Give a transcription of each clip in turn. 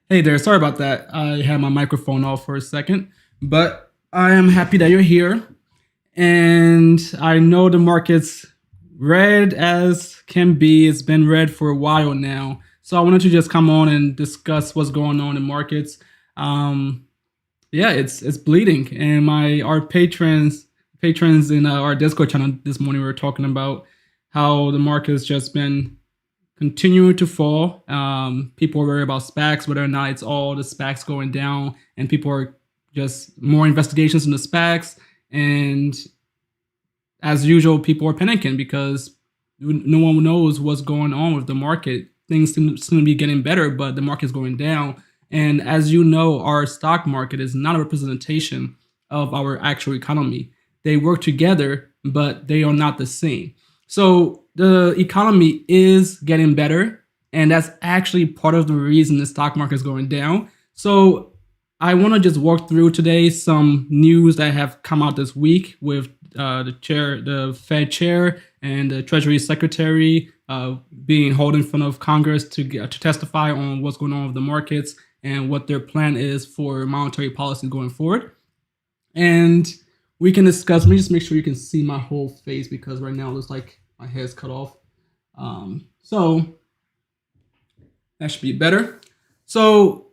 Hey there, sorry about that. I had my microphone off for a second, but I am happy that you're here. And I know the market's red as can be. It's been red for a while now. So I wanted to just come on and discuss what's going on in markets. Yeah, it's bleeding. And our patrons in our Discord channel this morning were talking about how the market has just been continuing to fall. People are worried about SPACs, whether or not it's all the SPACs going down, and people are just more investigations in the SPACs. And as usual, people are panicking because no one knows what's going on with the market. Things seem to be getting better, but the market's going down. And as you know, our stock market is not a representation of our actual economy. They work together, but they are not the same. So the economy is getting better, and that's actually part of the reason the stock market is going down. So I want to just walk through today some news that have come out this week with the Fed chair and the Treasury Secretary being held in front of Congress to testify on what's going on with the markets and what their plan is for monetary policy going forward. And we can discuss. Let me just make sure you can see my whole face because right now it looks like my hair's cut off. So that should be better. So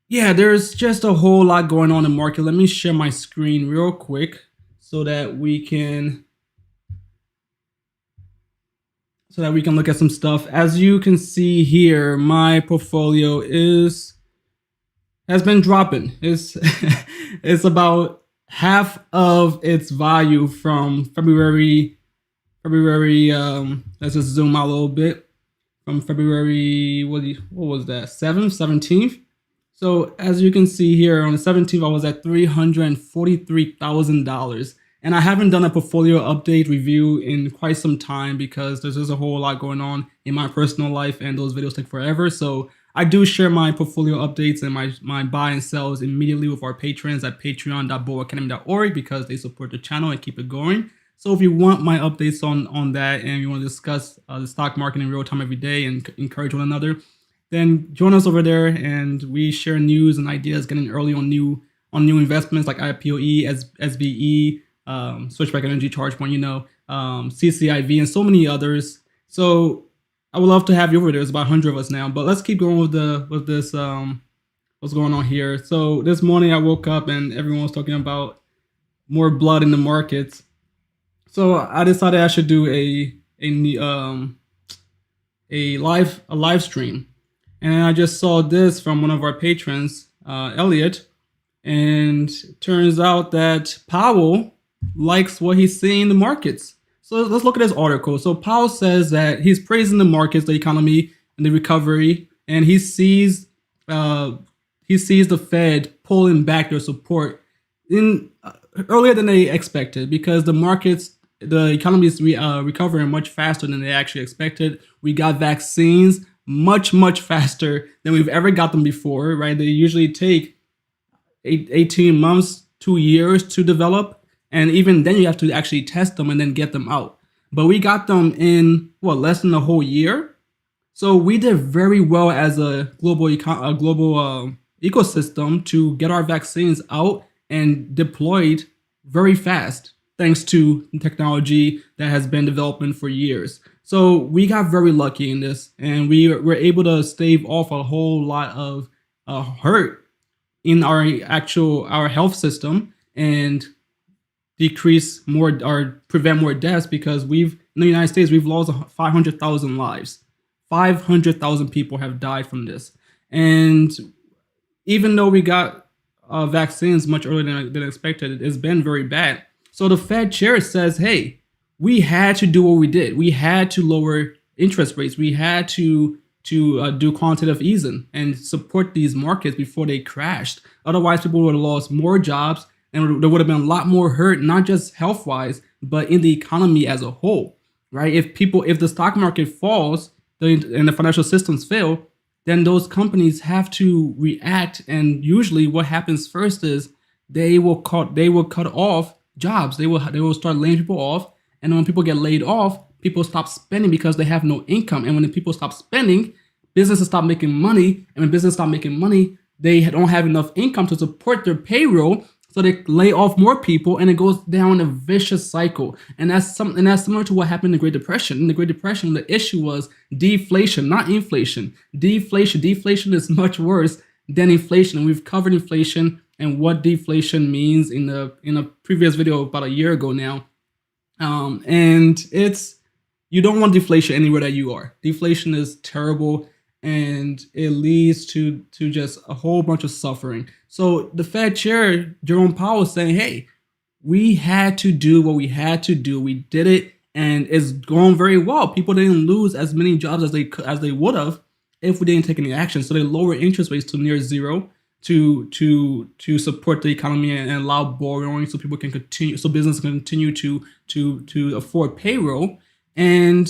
yeah, there's just a whole lot going on in the market. Let me share my screen real quick so that we can look at some stuff. As you can see here, my portfolio has been dropping. It's about half of its value from February. Let's just zoom out a little bit. From February, what was that? 17th. So as you can see here, on the 17th, I was at $343,000. And I haven't done a portfolio update review in quite some time because there's just a whole lot going on in my personal life and those videos take forever. So I do share my portfolio updates and my buy and sells immediately with our patrons at patreon.bullacademy.org because they support the channel and keep it going. So if you want my updates on that and you want to discuss the stock market in real time every day and encourage one another, then join us over there and we share news and ideas getting early on new investments like IPOE, SBE, Switchback Energy, ChargePoint, CCIV, and so many others. So I would love to have you over there. There's about 100 of us now, but let's keep going with this. What's going on here? So this morning I woke up and everyone was talking about more blood in the markets. So I decided I should do a live stream, and I just saw this from one of our patrons, Elliot, and turns out that Powell likes what he's seeing in the markets. So let's look at this article. So Powell says that he's praising the markets, the economy, and the recovery, and he sees the Fed pulling back their support in earlier than they expected because the economy is recovering much faster than they actually expected. We got vaccines much faster than we've ever got them before, right? They usually take 18 months, 2 years to develop. And even then you have to actually test them and then get them out. But we got them in, less than a whole year. So we did very well as a global ecosystem to get our vaccines out and deployed very fast, thanks to technology that has been developing for years. So we got very lucky in this, and we were able to stave off a whole lot of hurt in our health system and decrease more or prevent more deaths because in the United States, we've lost 500,000 lives. 500,000 people have died from this. And even though we got vaccines much earlier than expected, it's been very bad. So the Fed chair says, hey, we had to do what we did. We had to lower interest rates. We had to do quantitative easing and support these markets before they crashed. Otherwise, people would have lost more jobs and there would have been a lot more hurt, not just health-wise, but in the economy as a whole, right? If the stock market falls and the financial systems fail, then those companies have to react. And usually what happens first is they will cut off jobs. They will start laying people off. And when people get laid off, people stop spending because they have no income. And when the people stop spending, businesses stop making money. And when businesses stop making money, they don't have enough income to support their payroll, so they lay off more people, and it goes down a vicious cycle. And that's similar to what happened in the Great Depression. In the Great Depression, the issue was deflation, not inflation. Deflation is much worse than inflation. And we've covered inflation and what deflation means in a previous video about a year ago now. And you don't want deflation anywhere that you are. Deflation is terrible, and it leads to just a whole bunch of suffering. So the Fed chair, Jerome Powell, is saying, hey, we had to do what we had to do. We did it, and it's going very well. People didn't lose as many jobs as they would have if we didn't take any action. So they lower interest rates to near zero to support the economy and allow borrowing so people can continue, so business can continue to afford payroll. And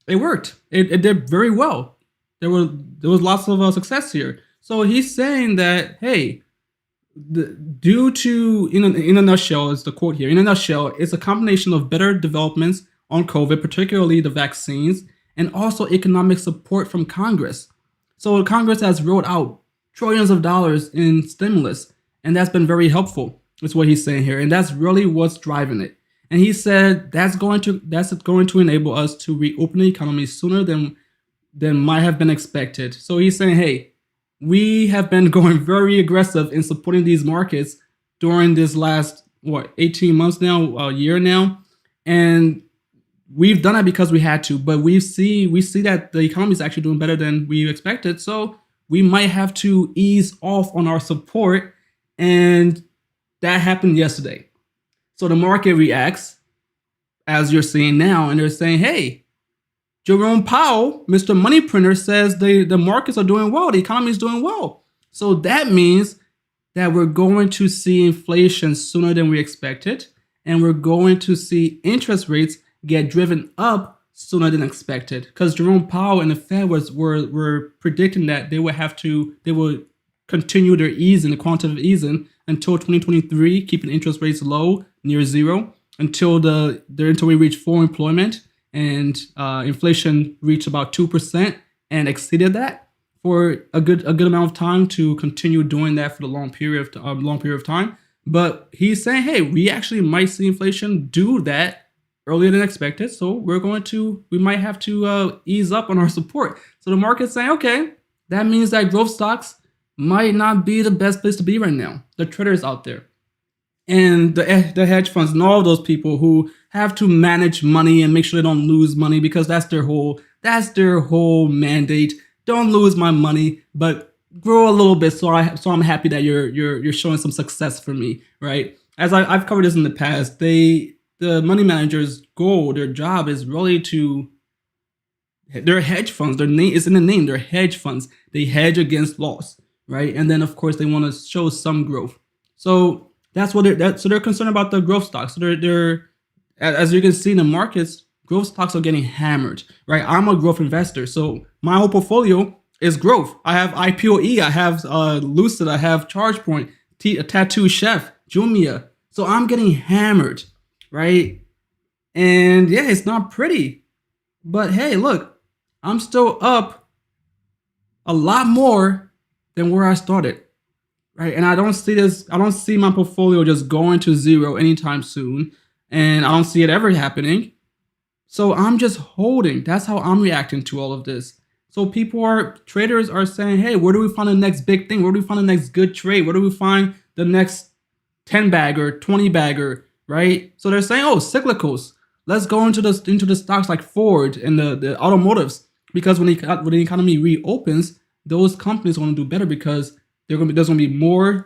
it worked. It did very well. There was lots of success here. So he's saying that, hey, due to, in a nutshell, is the quote here, in a nutshell, it's a combination of better developments on COVID, particularly the vaccines, and also economic support from Congress. So Congress has rolled out trillions of dollars in stimulus, and that's been very helpful, is what he's saying here. And that's really what's driving it. And he said that's going to enable us to reopen the economy sooner than might have been expected. So he's saying, hey, we have been going very aggressive in supporting these markets during this last, 18 months now, a year now. And we've done it because we had to, but we see that the economy is actually doing better than we expected. So we might have to ease off on our support. And that happened yesterday. So the market reacts, as you're seeing now, and they're saying, hey, Jerome Powell, Mr. Money Printer, says the markets are doing well, the economy is doing well. So that means that we're going to see inflation sooner than we expected, and we're going to see interest rates get driven up sooner than expected. Because Jerome Powell and the Fed were predicting that they would continue their easing, the quantitative easing, until 2023, keeping interest rates low, near zero, until we reach full employment. And inflation reached about 2% and exceeded that for a good amount of time, to continue doing that for the long period of time. But he's saying, hey, we actually might see inflation do that earlier than expected. So we might have to ease up on our support. So the market's saying, okay, that means that growth stocks might not be the best place to be right now. The traders out there, and the hedge funds, and all those people who have to manage money and make sure they don't lose money, because that's their whole mandate. Don't lose my money, but grow a little bit. So I'm happy that you're showing some success for me, right? As I've covered this in the past, the money managers' goal, their job is really they're hedge funds. Their name is in the name. They're hedge funds. They hedge against loss, right? And then of course they want to show some growth. So that's what they're concerned about, the growth stocks. So they're as you can see in the markets, growth stocks are getting hammered, right? I'm a growth investor, so my whole portfolio is growth. I have IPOE, I have Lucid, I have ChargePoint, Tattoo Chef, Jumia. So I'm getting hammered, right? And yeah, it's not pretty. But hey, look, I'm still up a lot more than where I started, right? And I don't see my portfolio just going to zero anytime soon. And I don't see it ever happening. So I'm just holding. That's how I'm reacting to all of this. So traders are saying, hey, where do we find the next big thing? Where do we find the next good trade? Where do we find the next 10 bagger, 20 bagger, right? So they're saying, oh, cyclicals. Let's go into the stocks like Ford and the automotives, because when the economy reopens, those companies are going to do better, because there's going to be more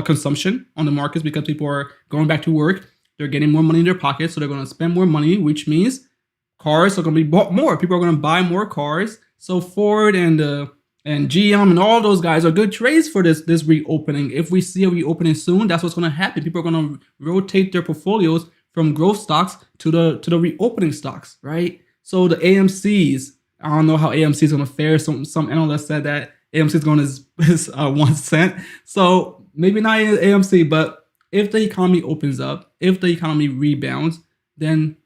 consumption on the markets, because people are going back to work. They're getting more money in their pockets, so they're going to spend more money, which means cars are going to be bought more. People are going to buy more cars. So Ford and GM and all those guys are good trades for this reopening. If we see a reopening soon, that's what's going to happen. People are going to rotate their portfolios from growth stocks to the reopening stocks, right? So the AMCs, I don't know how AMC is going to fare. Some analysts said that AMC is going as 1 cent. So maybe not AMC, but if the economy opens up, if the economy rebounds, then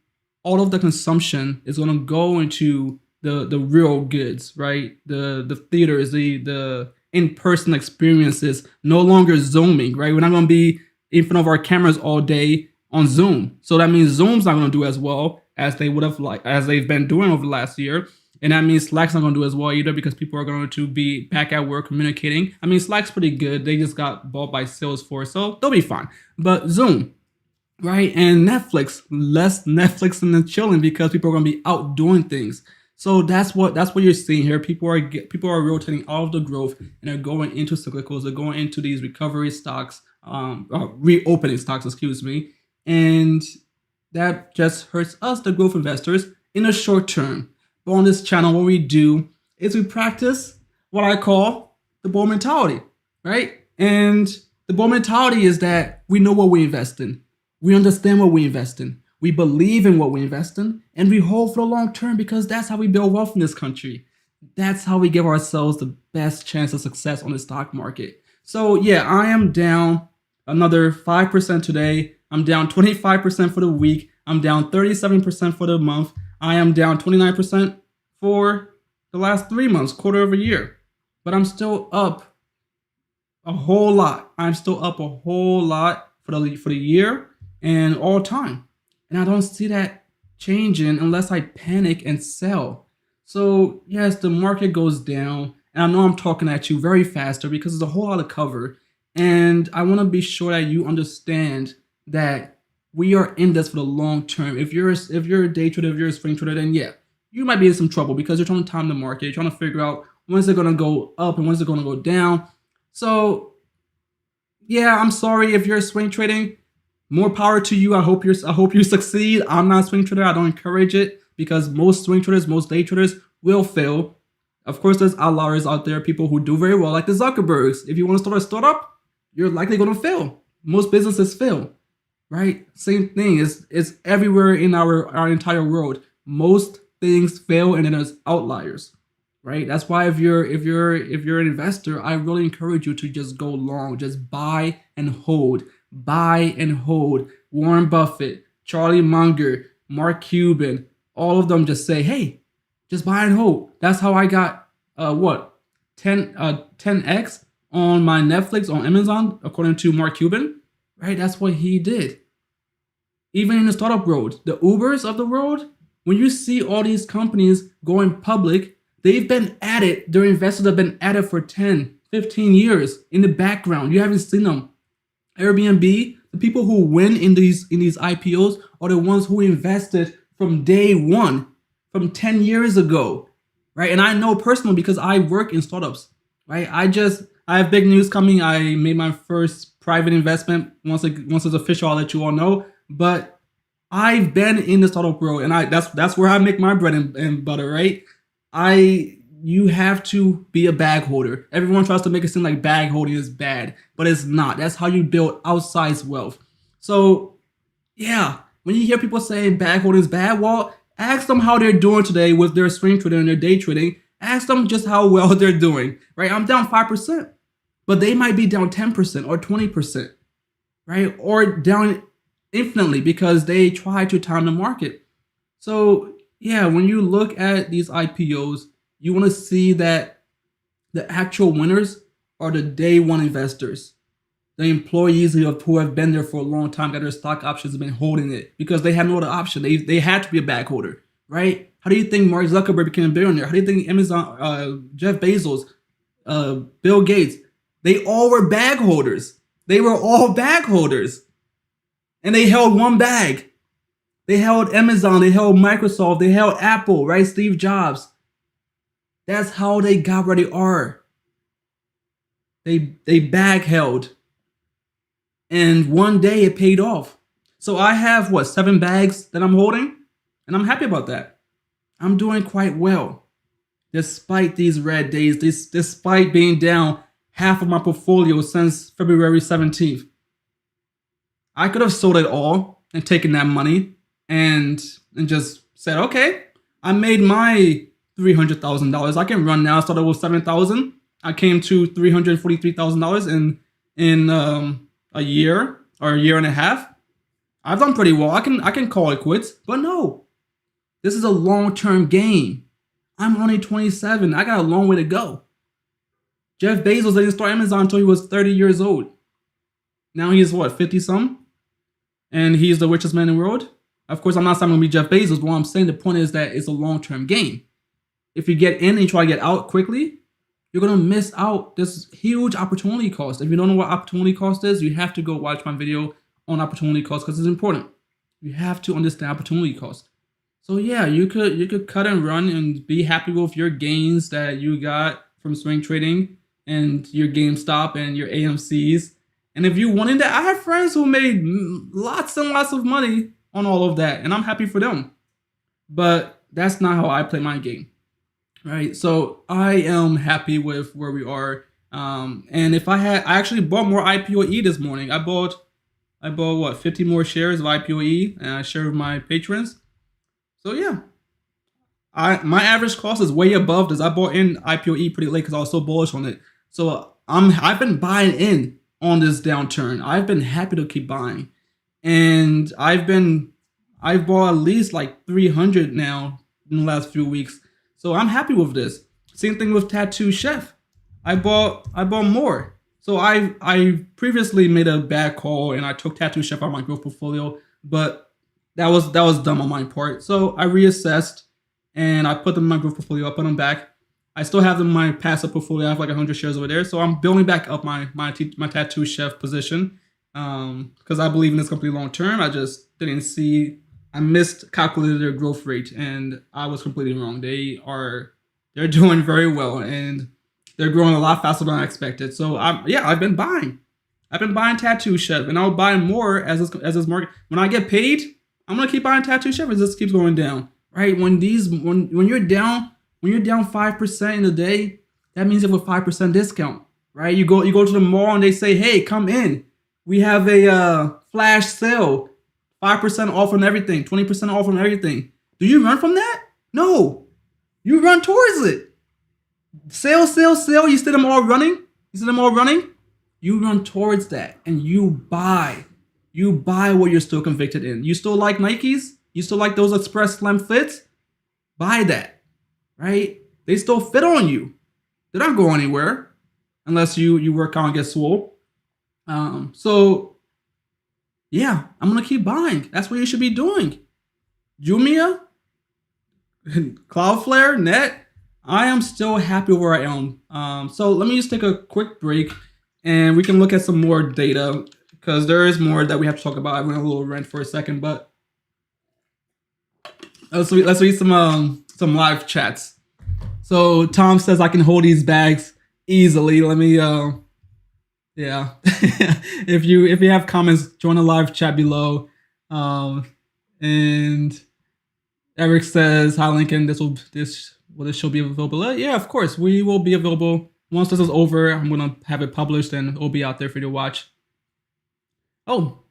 all of the consumption is going to go into the real goods, right? The theaters, the in-person experiences, no longer Zooming, right? We're not going to be in front of our cameras all day on Zoom. So that means Zoom's not going to do as well as they would have as they've been doing over the last year. And that means Slack's not going to do as well either because people are going to be back at work communicating. I mean, Slack's pretty good. They just got bought by Salesforce, so they'll be fine. But Zoom, right? And Netflix, less Netflix and then chilling because people are going to be out doing things. So that's what you're seeing here. People are rotating out of the growth and they're going into cyclicals. They're going into these recovery stocks, reopening stocks, excuse me. And that just hurts us, the growth investors, in the short term. But on this channel, what we do is we practice what I call the bull mentality, right? And the bull mentality is that we know what we invest in. We understand what we invest in. We believe in what we invest in, and we hold for the long term because that's how we build wealth in this country. That's how we give ourselves the best chance of success on the stock market. So yeah, I am down another 5% today. I'm down 25% for the week. I'm down 37% for the month. I am down 29% for the last 3 months, quarter of a year. But I'm still up a whole lot. I'm still up a whole lot for the year and all time. And I don't see that changing unless I panic and sell. So yes, the market goes down. And I know I'm talking at you very faster because there's a whole lot of cover. And I want to be sure that you understand that we are in this for the long term. If you're a day trader, if you're a swing trader, then yeah, you might be in some trouble because you're trying to time the market. You're trying to figure out when's it going to go up and when's it going to go down. So yeah, I'm sorry if you're swing trading. More power to you. I hope you succeed. I'm not a swing trader. I don't encourage it because most swing traders, most day traders will fail. Of course, there's outliers out there, people who do very well, like the Zuckerbergs. If you want to start a startup, you're likely going to fail. Most businesses fail, right? Same thing. It's everywhere in our entire world. Most things fail, and then there's outliers, right? That's why if you're an investor, I really encourage you to just go long, just buy and hold. Buy and hold. Warren Buffett, Charlie Munger, Mark Cuban, all of them just say, hey, just buy and hold. That's how I got 10x on my Netflix on Amazon, according to Mark Cuban, right? That's what he did. Even in the startup world, the Ubers of the world, when you see all these companies going public, they've been at it. Their investors have been at it for 10, 15 years in the background. You haven't seen them. Airbnb, the people who win in these IPOs are the ones who invested from day one, from 10 years ago, right? And I know personally because I work in startups, right? I have big news coming. I made my first private investment. Once it's official, I'll let you all know. But I've been in the startup world, and that's where I make my bread and butter, right? You have to be a bag holder. Everyone tries to make it seem like bag holding is bad, but it's not. That's how you build outsized wealth. So yeah, when you hear people saying bag holding is bad, well, ask them how they're doing today with their swing trading and their day trading. Ask them just how well they're doing, right? I'm down 5%, but they might be down 10% or 20%, right? Or down infinitely because they try to time the market. So yeah, when you look at these IPOs, you want to see that the actual winners are the day one investors, the employees who have been there for a long time, got their stock options, have been holding it because they had no other option. They had to be a bag holder, right? How do you think Mark Zuckerberg became a billionaire? How do you think Amazon, Jeff Bezos, Bill Gates, they all were bag holders. They were all bag holders. And they held one bag. They held Amazon, they held Microsoft, they held Apple, right? Steve Jobs. That's how they got where they are. They bag held. And one day it paid off. So I have 7 bags that I'm holding, and I'm happy about that. I'm doing quite well. Despite these red days, despite being down half of my portfolio since February 17th. I could have sold it all and taken that money and just said, okay, I made my $300,000. I can run now. I started with $7,000. I came to $343,000 in a year or a year and a half. I've done pretty well. I can call it quits, but no. This is a long-term game. I'm only 27. I got a long way to go. Jeff Bezos didn't start Amazon until he was 30 years old. Now he's what, 50 some? And he's the richest man in the world. Of course, I'm not saying I'm going to be Jeff Bezos, but what I'm saying, the point is that it's a long-term game. If you get in and you try to get out quickly, you're going to miss out this huge opportunity cost. If you don't know what opportunity cost is, you have to go watch my video on opportunity cost because it's important. You have to understand opportunity cost. So yeah, you could cut and run and be happy with your gains that you got from swing trading and your GameStop and your AMCs. And if you wanted that, I have friends who made lots and lots of money on all of that, and I'm happy for them. But that's not how I play my game, right? So I am happy with where we are. And if I actually bought more IPOE this morning. I bought what, 50 more shares of IPOE, and I shared with my patrons. So yeah, my average cost is way above this. I bought in IPOE pretty late because I was so bullish on it. So I've been buying in on this downturn. I've been happy to keep buying, and I've bought at least like 300 now in the last few weeks. So I'm happy with this. Same thing with Tattoo Chef. I bought more. So I previously made a bad call and I took Tattoo Chef out of my growth portfolio, but that was dumb on my part. So I reassessed and I put them in my growth portfolio. I put them back. I still have them in my passive portfolio. I have like 100 shares over there. So I'm building back up my Tattoo Chef position because I believe in this company long term. I just didn't see. I miscalculated their growth rate and I was completely wrong. They're doing very well and they're growing a lot faster than I expected. So I've been buying. I've been buying Tattoo Chef, and I'll buy more as this market. When I get paid, I'm gonna keep buying Tattoo Chef as this keeps going down. Right? When you're down 5% in a day, that means you have a 5% discount. Right? You go to the mall and they say, hey, come in. We have a flash sale, 5% off on everything, 20% off on everything. Do you run from that? No, you run towards it. Sale. You see them all running? You run towards that and you buy. You buy what you're still convicted in. You still like Nikes? You still like those Express Slim Fits? Buy that, right? They still fit on you. They don't go anywhere unless you work out and get swole. So yeah, I'm gonna keep buying. That's what you should be doing. Jumia, Cloudflare, Net. I am still happy where I am. So let me just take a quick break and we can look at some more data because there is more that we have to talk about. I went a little rant for a second, but let's read some live chats. So Tom says I can hold these bags easily. Let me yeah. if you have comments, join the live chat below. And Eric says, hi Lincoln, will this show be available? Yeah, of course. We will be available. Once this is over, I'm going to have it published and it'll be out there for you to watch. Oh,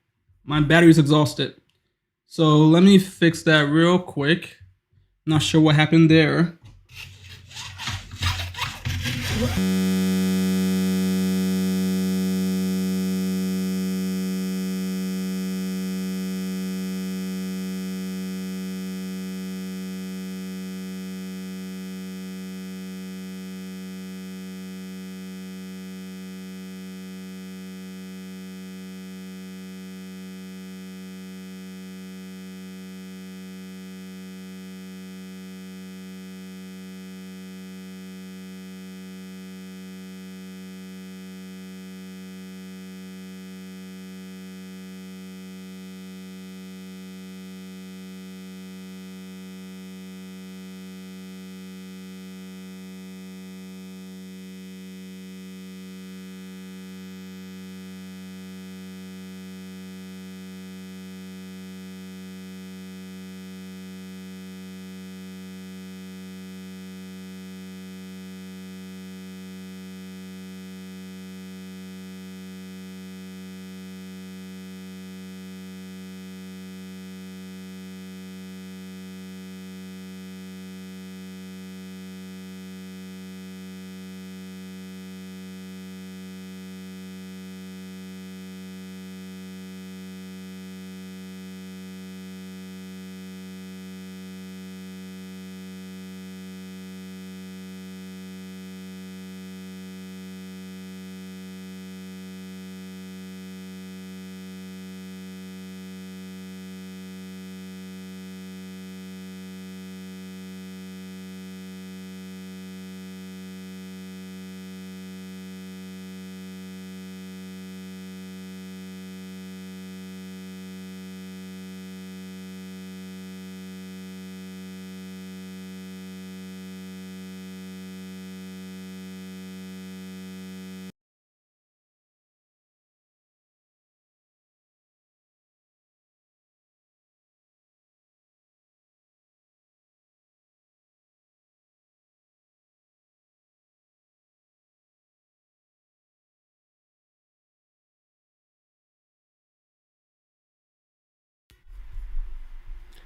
my battery's exhausted. So let me fix that real quick. Not sure what happened there.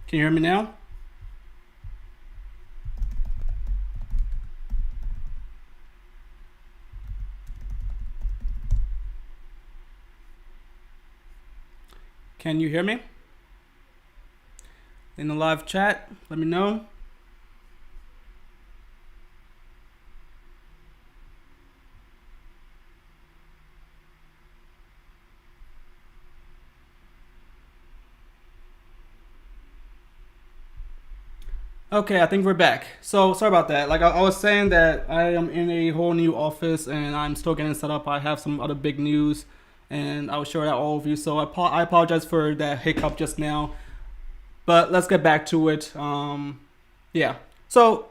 Can you hear me now? Can you hear me? In the live chat, let me know. Okay, I think we're back. So sorry about that. Like I was saying that I am in a whole new office and I'm still getting set up. I have some other big news and I will share that all of you. So I apologize for that hiccup just now, but let's get back to it. Yeah. So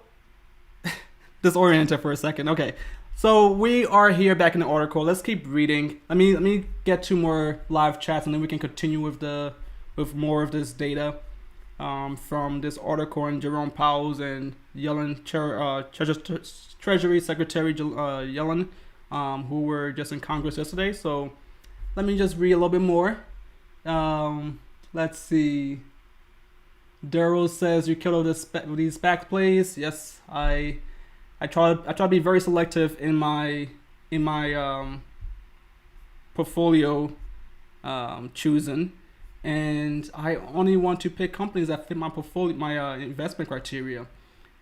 disoriented for a second. Okay. So we are here back in the article. Let's keep reading. Let me get two more live chats and then we can continue with more of this data. From this article on Jerome Powell's and Yellen, Treasury Secretary Yellen, who were just in Congress yesterday. So let me just read a little bit more. Let's see. Daryl says you killed these SPAC plays. Yes, I try to be very selective in my portfolio choosing. And I only want to pick companies that fit my portfolio, my investment criteria.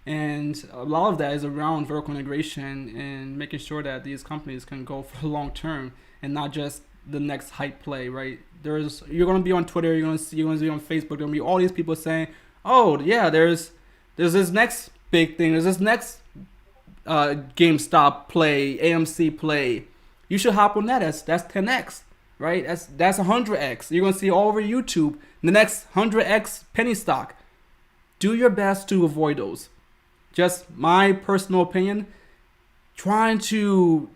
And a lot of that is around vertical integration and making sure that these companies can go for the long term and not just the next hype play, right? You're going to be on Twitter, you're going to be on Facebook, there's going to be all these people saying, oh yeah, there's this next big thing, there's this next GameStop play, AMC play. You should hop on that. That's 10x. Right, that's 100x. You're gonna see all over YouTube the next 100x penny stock. Do your best to avoid those. Just my personal opinion. Trying to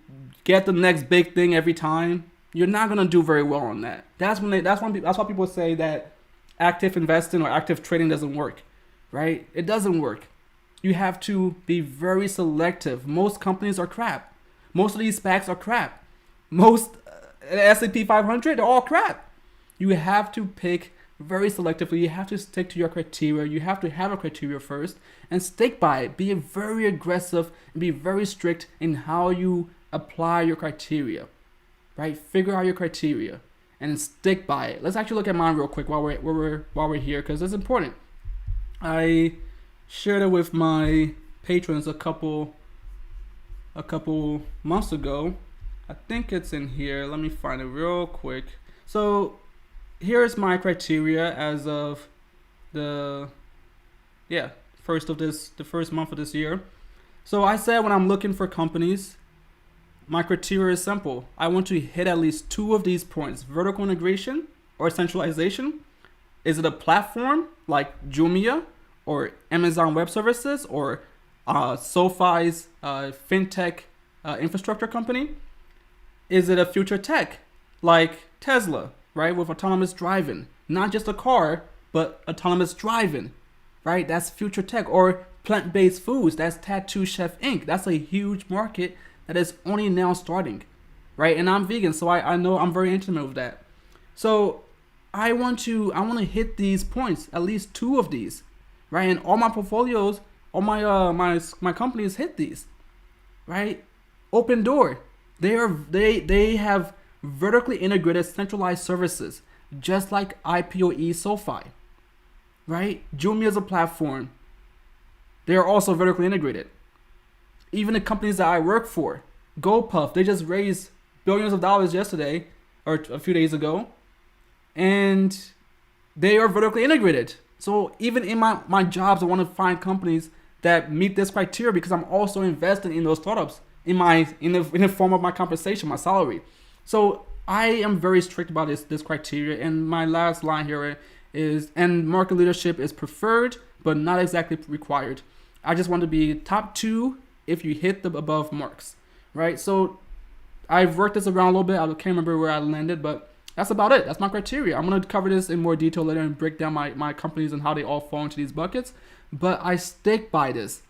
get the next big thing every time, you're not gonna do very well on that. That's why people say that active investing or active trading doesn't work. Right? It doesn't work. You have to be very selective. Most companies are crap. Most of these SPACs are crap. Most S&P 500, they're all crap. You have to pick very selectively. You have to stick to your criteria. You have to have a criteria first and stick by it. Be very aggressive and be very strict in how you apply your criteria. Right? Figure out your criteria and stick by it. Let's actually look at mine real quick while we're here because it's important. I shared it with my patrons a couple months ago. I think it's in here. Let me find it real quick. So here's my criteria as of the first month of this year. So I said when I'm looking for companies, my criteria is simple. I want to hit at least two of these points: vertical integration or centralization. Is it a platform like JMIA or Amazon Web Services or SoFi's fintech infrastructure company? Is it a future tech like Tesla, right, with autonomous driving? Not just a car, but autonomous driving, right? That's future tech. Or plant-based foods, that's Tattoo Chef Inc. That's a huge market that is only now starting, right? And I'm vegan, so I know I'm very intimate with that. So I want to hit these points, at least two of these, right? And all my portfolios, all my companies hit these, right? Open Door. They have vertically integrated centralized services, just like IPOE SoFi, right? Jumia is a platform. They are also vertically integrated. Even the companies that I work for, GoPuff, they just raised billions of dollars yesterday or a few days ago, and they are vertically integrated. So even in my jobs, I want to find companies that meet this criteria because I'm also investing in those startups in the form of my compensation, my salary. So I am very strict about this criteria. And my last line here is, and market leadership is preferred, but not exactly required. I just want to be top two if you hit the above marks, right? So I've worked this around a little bit. I can't remember where I landed, but that's about it. That's my criteria. I'm going to cover this in more detail later and break down my companies and how they all fall into these buckets. But I stick by this,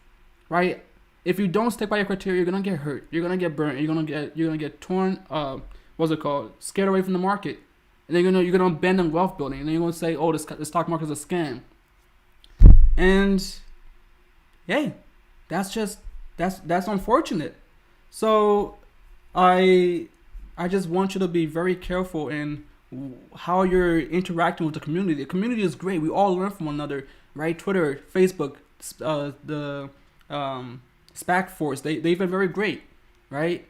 right? If you don't stick by your criteria, you're gonna get hurt. You're gonna get burnt. You're gonna get torn. Scared away from the market. And then you're gonna abandon wealth building. And then you're gonna say, oh, the stock market is a scam. And hey, that's unfortunate. So I just want you to be very careful in how you're interacting with the community. The community is great. We all learn from one another, right? Twitter, Facebook, the SPAC Force. They've been very great, right?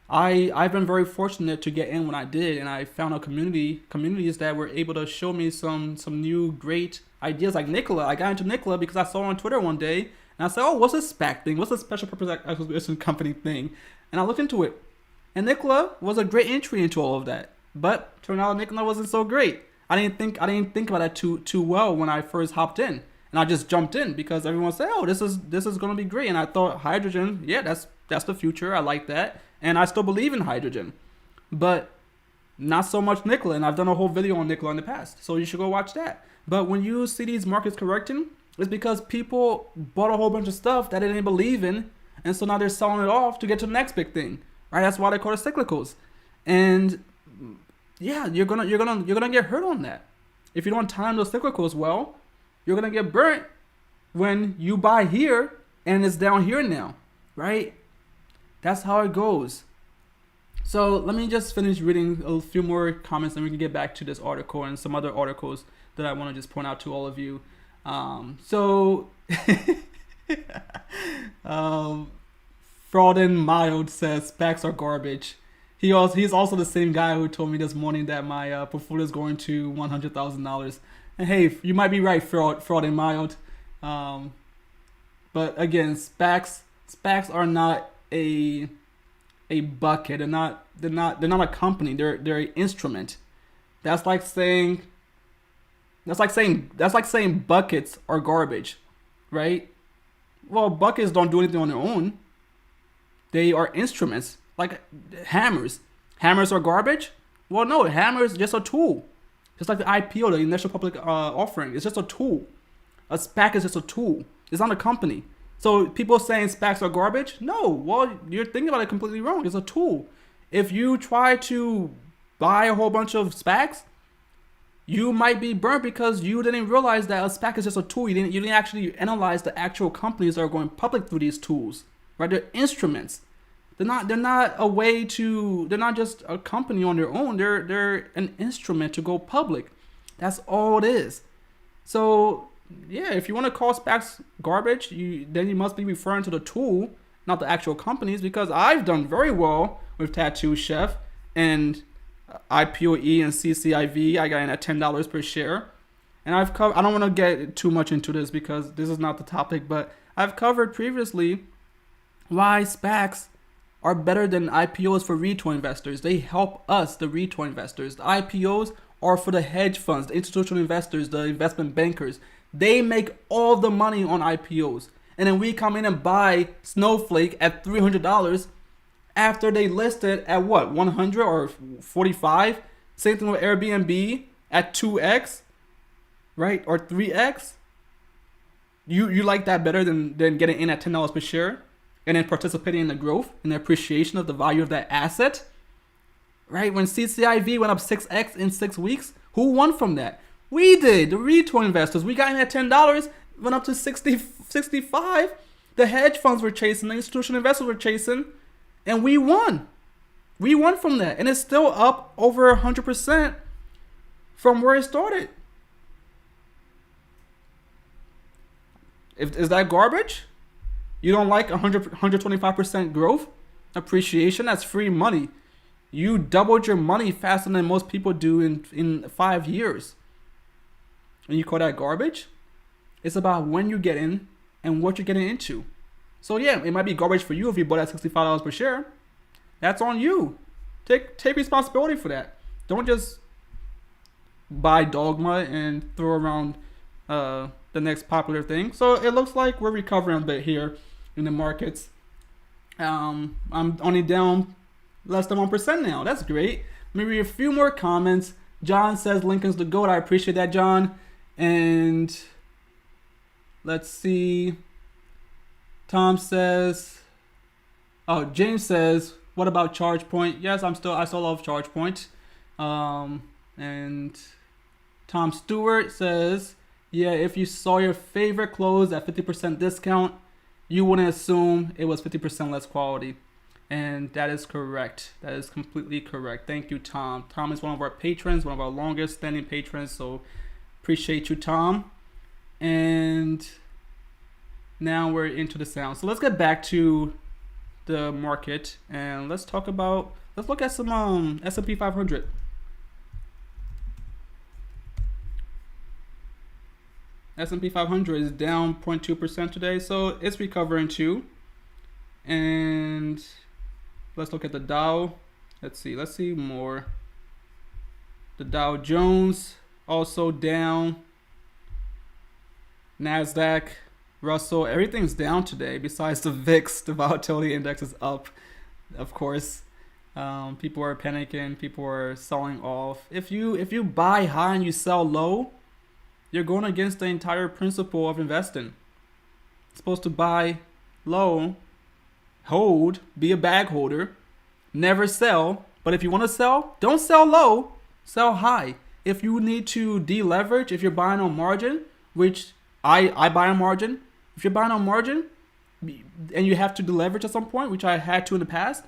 I've been very fortunate to get in when I did, and I found a communities that were able to show me some new great ideas, like Nikola. I got into Nikola because I saw on Twitter one day, and I said, "Oh, what's this SPAC thing? What's a special purpose acquisition company thing?" And I looked into it, and Nikola was a great entry into all of that. But turned out Nikola wasn't so great. I didn't think about that too well when I first hopped in, and I just jumped in because everyone said, "Oh, this is gonna be great," and I thought hydrogen, yeah, that's the future. I like that. And I still believe in hydrogen, but not so much Nikola. And I've done a whole video on Nikola in the past, so you should go watch that. But when you see these markets correcting, it's because people bought a whole bunch of stuff that they didn't believe in, and so now they're selling it off to get to the next big thing, right? That's why they call it cyclicals. And yeah, you're gonna get hurt on that. If you don't time those cyclicals well, you're gonna get burnt when you buy here and it's down here now, right? That's how it goes. So let me just finish reading a few more comments and we can get back to this article and some other articles that I want to just point out to all of you. Fraud and Mild says SPACs are garbage. He's also the same guy who told me this morning that my portfolio is going to $100,000. And hey, you might be right, Fraud and Mild. But again, SPACs are not a bucket. They're not a company. They're an instrument. That's like saying buckets are garbage, right? Well, buckets don't do anything on their own. They are instruments, like hammers. Hammers are garbage? Well, no, hammers just a tool. Just like the IPO, the initial public offering, it's just a tool. A SPAC is just a tool. It's not a company. So people saying SPACs are garbage? No, well, you're thinking about it completely wrong. It's a tool. If you try to buy a whole bunch of SPACs, you might be burnt because you didn't realize that a SPAC is just a tool. You didn't actually analyze the actual companies that are going public through these tools, right? They're instruments. They're not a way to. They're not just a company on their own. They're an instrument to go public. That's all it is. So yeah, if you want to call SPACs garbage, then you must be referring to the tool, not the actual companies. Because I've done very well with Tattoo Chef and IPOE and CCIV. I got in at $10 per share, and I don't want to get too much into this because this is not the topic, but I've covered previously why SPACs are better than IPOs for retail investors. They help us, the retail investors. The IPOs are for the hedge funds, the institutional investors, the investment bankers. They make all the money on IPOs. And then we come in and buy Snowflake at $300 after they listed at what, 100 or 45? Same thing with Airbnb at 2x, right? Or 3x. You like that better than getting in at $10 per share and then participating in the growth and the appreciation of the value of that asset, right? When CCIV went up 6x in 6 weeks, who won from that? We did, the retail investors. We got in at $10, went up to 60, 65. The hedge funds were chasing, the institutional investors were chasing, and we won. We won from that, and it's still up over 100% from where it started. Is that garbage? You don't like 125% growth? Appreciation? That's free money. You doubled your money faster than most people do in 5 years. And you call that garbage? It's about when you get in and what you're getting into. So yeah, it might be garbage for you if you bought at $65 per share. That's on you. Take responsibility for that. Don't just buy dogma and throw around the next popular thing. So it looks like we're recovering a bit here in the markets. I'm only down less than 1% now. That's great. Let me read a few more comments. John says Lincoln's the GOAT. I appreciate that, John. And let's see. Tom says, James says, what about ChargePoint? Yes, I still love ChargePoint. And Tom Stewart says, Yeah, if you saw your favorite clothes at 50% discount, you wouldn't assume it was 50% less quality. And that is correct. That is completely correct. Thank you, Tom. Tom is one of our patrons, one of our longest standing patrons. So appreciate you, Tom. And now we're into the sound. So let's get back to the market and let's look at some S&P 500. S&P 500 is down 0.2% today, so it's recovering too. And let's look at the Dow. Let's see more. The Dow Jones also down. NASDAQ, Russell, everything's down today besides the VIX. The volatility index is up, of course. People are panicking. People are selling off. If you buy high and you sell low, you're going against the entire principle of investing. You're supposed to buy low, hold, be a bag holder, never sell. But if you want to sell, don't sell low, sell high. If you need to deleverage, if you're buying on margin, which I buy on margin, if you're buying on margin and you have to deleverage at some point, which I had to in the past,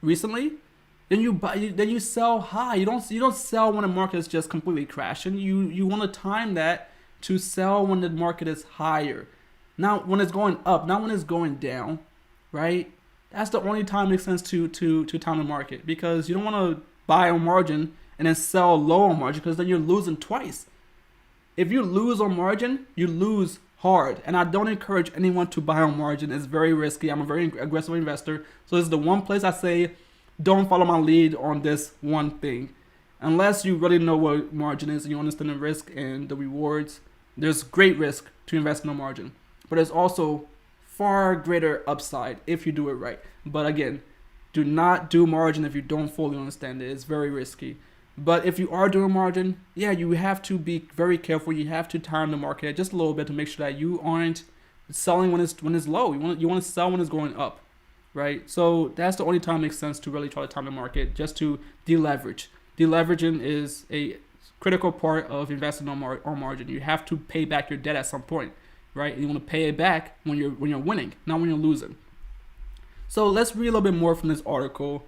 recently, then you sell high. You don't sell when the market is just completely crashing. You want to time that to sell when the market is higher, not when it's going up, not when it's going down, right? That's the only time it makes sense to time the market, because you don't want to buy on margin and then sell low on margin, because then you're losing twice. If you lose on margin, you lose hard. And I don't encourage anyone to buy on margin. It's very risky. I'm a very aggressive investor. So this is the one place I say, don't follow my lead on this one thing. Unless you really know what margin is and you understand the risk and the rewards, there's great risk to invest in a margin. But there's also far greater upside if you do it right. But again, do not do margin if you don't fully understand it. It's very risky. But if you are doing margin, yeah, you have to be very careful. You have to time the market just a little bit to make sure that you aren't selling when it's low. You want to sell when it's going up, right? So that's the only time it makes sense to really try to time the market, just to deleverage. Deleveraging is a critical part of investing on margin. You have to pay back your debt at some point, right? And you want to pay it back when you're winning, not when you're losing. So let's read a little bit more from this article.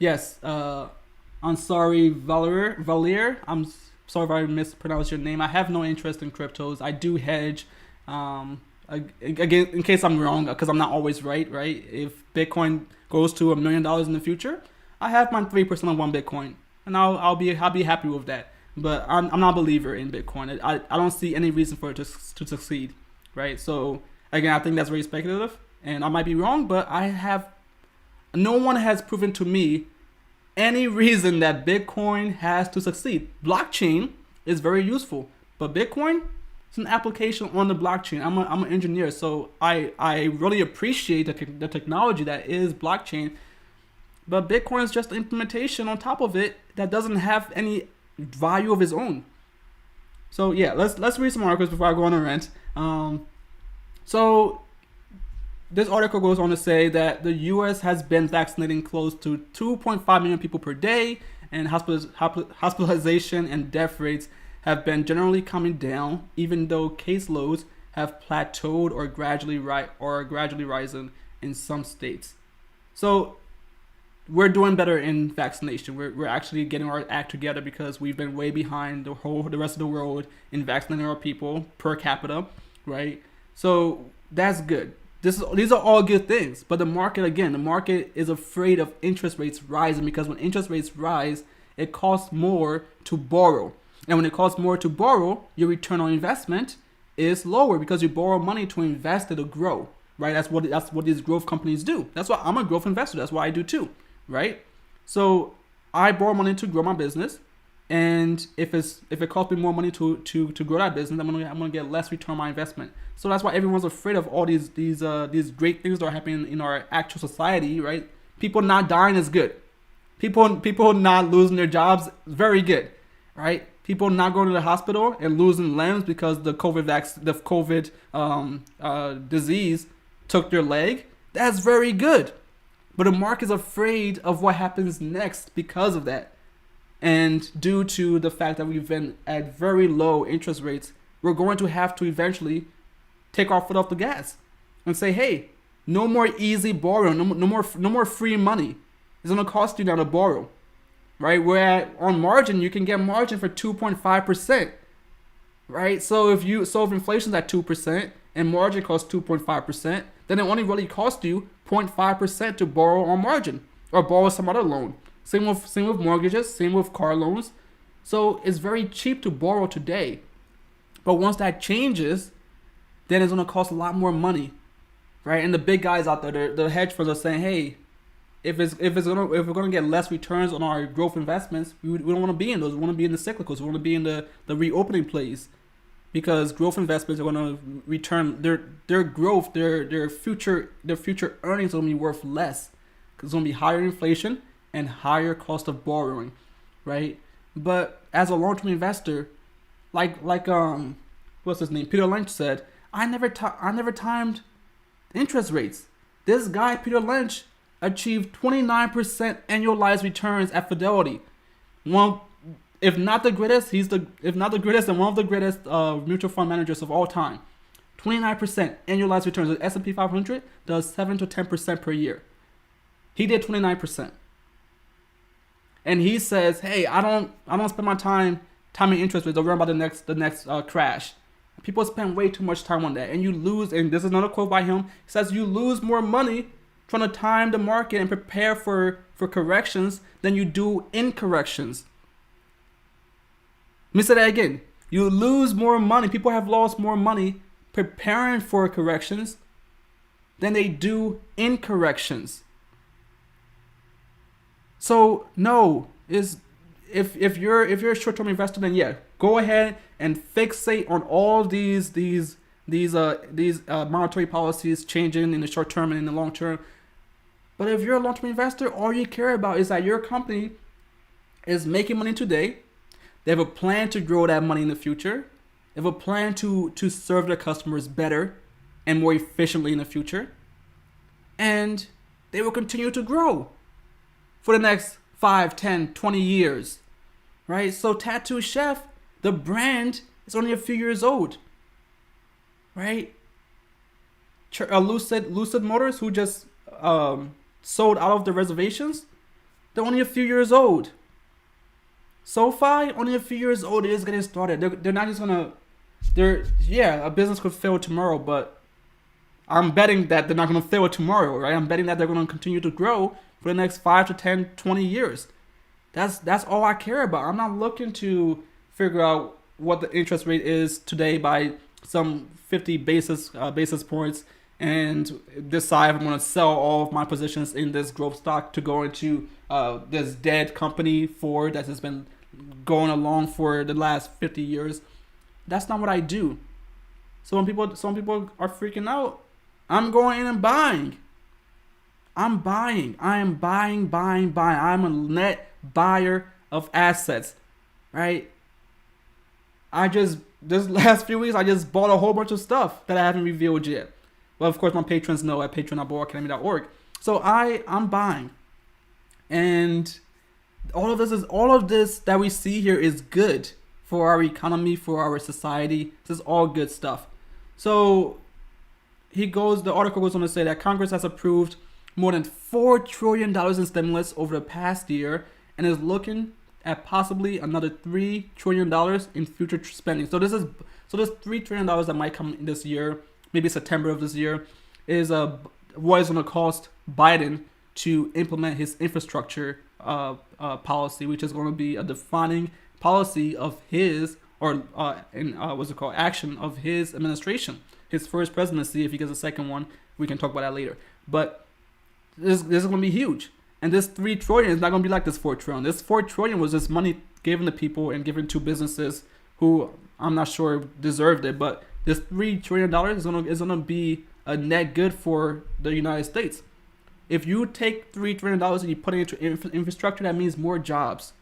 Yes, I'm sorry, Valier. I'm sorry if I mispronounced your name. I have no interest in cryptos. I do hedge. Again, in case I'm wrong, because I'm not always right. If Bitcoin goes to $1 million in the future, I have my 3% on one Bitcoin, and I'll be happy with that. But I'm not a believer in Bitcoin. I don't see any reason for it to succeed, right? So again, I think that's very speculative, and I might be wrong, but no one has proven to me any reason that Bitcoin has to succeed. Blockchain is very useful, but Bitcoin is an application on the blockchain. I'm an engineer, so I really appreciate the technology that is blockchain, but Bitcoin is just an implementation on top of it that doesn't have any value of its own. So yeah, let's read some articles before I go on a rant. So this article goes on to say that the U.S. has been vaccinating close to 2.5 million people per day, and hospitalization and death rates have been generally coming down, even though caseloads have plateaued or gradually rising in some states. So we're doing better in vaccination. We're actually getting our act together, because we've been way behind the rest of the world in vaccinating our people per capita, right? So that's good. These are all good things, but the market is afraid of interest rates rising, because when interest rates rise, it costs more to borrow. And when it costs more to borrow, your return on investment is lower, because you borrow money to invest it to grow, right? That's what these growth companies do. That's why I'm a growth investor. That's why I do too, right? So I borrow money to grow my business, and if it costs me more money to grow that business, I'm gonna get less return on my investment. So that's why everyone's afraid of all these great things that are happening in our actual society, right? People not dying is good. People not losing their jobs is very good, right? People not going to the hospital and losing limbs because the COVID disease took their leg, that's very good. But the market is afraid of what happens next because of that. And due to the fact that we've been at very low interest rates, we're going to have to eventually take our foot off the gas and say, hey, no more easy borrowing, no more free money. It's going to cost you now to borrow, right? Where on margin, you can get margin for 2.5%, right? So if inflation's at 2% and margin costs 2.5%, then it only really costs you 0.5% to borrow on margin or borrow some other loan. Same with mortgages, same with car loans. So it's very cheap to borrow today. But once that changes, then it's going to cost a lot more money, right? And the big guys out there, the hedge funds are saying, hey, if we're going to get less returns on our growth investments, we don't want to be in those. We want to be in the cyclicals. We want to be in the reopening plays, because growth investments are going to return their growth, their future earnings are going to be worth less, because it's going to be higher inflation and higher cost of borrowing, right? But as a long-term investor, like what's his name, Peter Lynch said, I never timed interest rates. This guy Peter Lynch achieved 29% annualized returns at Fidelity. One, if not the greatest, if not the greatest, and one of the greatest mutual fund managers of all time. 29% annualized returns. The S&P 500 does 7 to 10% per year. He did 29%. And he says, hey, I don't spend my time timing interest rates or worrying about the next crash. People spend way too much time on that, and you lose. And this is another quote by him. He says you lose more money trying to time the market and prepare for corrections than you do in corrections. Let me say that again. You lose more money. People have lost more money preparing for corrections than they do in corrections. So no, if you're a short-term investor, then yeah, go ahead and fixate on all these monetary policies changing in the short term and in the long term. But if you're a long-term investor, all you care about is that your company is making money today. They have a plan to grow that money in the future. They have a plan to serve their customers better and more efficiently in the future. And they will continue to grow for the next 5, 10, 20 years, right? So Tattoo Chef, the brand, is only a few years old, right? Lucid Motors, who just sold out of the reservations, they're only a few years old. SoFi, only a few years old, it is getting started. They're not just gonna, a business could fail tomorrow, but I'm betting that they're not gonna fail tomorrow, right? I'm betting that they're gonna continue to grow for the next 5 to 10, 20 years. That's all I care about. I'm not looking to figure out what the interest rate is today by some 50 basis points and decide if I'm going to sell all of my positions in this growth stock to go into this dead company Ford that has been going along for the last 50 years. That's not what I do. So when some people are freaking out, I'm going in and buying. I'm buying. I am buying. I'm a net buyer of assets, right? This last few weeks, I just bought a whole bunch of stuff that I haven't revealed yet. Well, of course, my patrons know at patreon.boardacademy.org. So I'm buying. And all of this that we see here is good for our economy, for our society. This is all good stuff. So the article goes on to say that Congress has approved more than $4 trillion in stimulus over the past year and is looking at possibly another $3 trillion in future spending. So this $3 trillion that might come in this year, maybe September of this year, is what is going to cost Biden to implement his infrastructure policy, which is going to be a defining policy of his action of his administration, his first presidency. If he gets a second one, we can talk about that later. But this is going to be huge. And this $3 trillion is not going to be like this $4 trillion. This $4 trillion was just money given to people and given to businesses who I'm not sure deserved it. But this $3 trillion is going to be a net good for the United States. If you take $3 trillion and you put it into infrastructure, that means more jobs,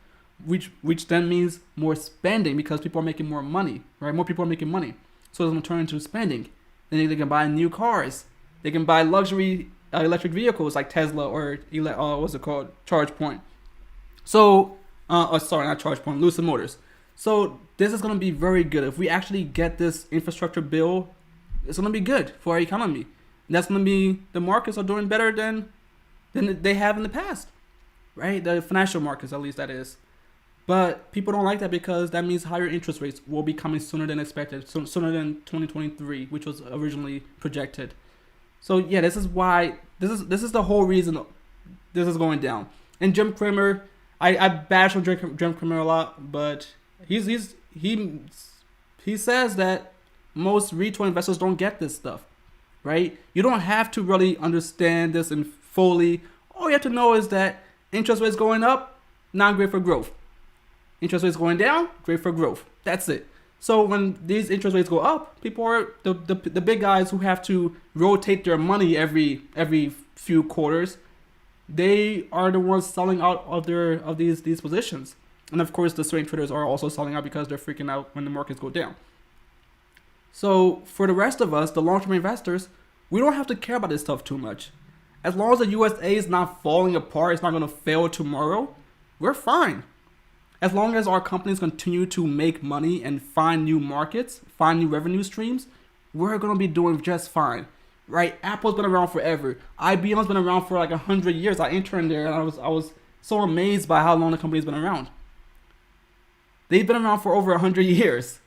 which then means more spending because people are making more money, right? More people are making money. So it's going to turn into spending. Then they can buy new cars. They can buy luxury electric vehicles like Tesla or ChargePoint. So Sorry, not ChargePoint, Lucid Motors. So this is going to be very good. If we actually get this infrastructure bill, it's going to be good for our economy. And that's going to be, the markets are doing better than they have in the past, right? The financial markets, at least, that is. But people don't like that because that means higher interest rates will be coming sooner than expected, sooner than 2023, which was originally projected. So yeah, this is why, this is the whole reason this is going down. And Jim Cramer, I bash on Jim Cramer a lot, but he says that most retail investors don't get this stuff, right? You don't have to really understand this and fully. All you have to know is that interest rates going up, not great for growth. Interest rates going down, great for growth. That's it. So when these interest rates go up, people are the big guys who have to rotate their money every few quarters. They are the ones selling out of these positions. And of course, the swing traders are also selling out because they're freaking out when the markets go down. So for the rest of us, the long-term investors, we don't have to care about this stuff too much. As long as the USA is not falling apart, it's not going to fail tomorrow, we're fine. As long as our companies continue to make money and find new markets, find new revenue streams, we're going to be doing just fine, right? Apple's been around forever. IBM's been around for like 100 years. I interned there and I was so amazed by how long the company's been around. They've been around for over 100 years.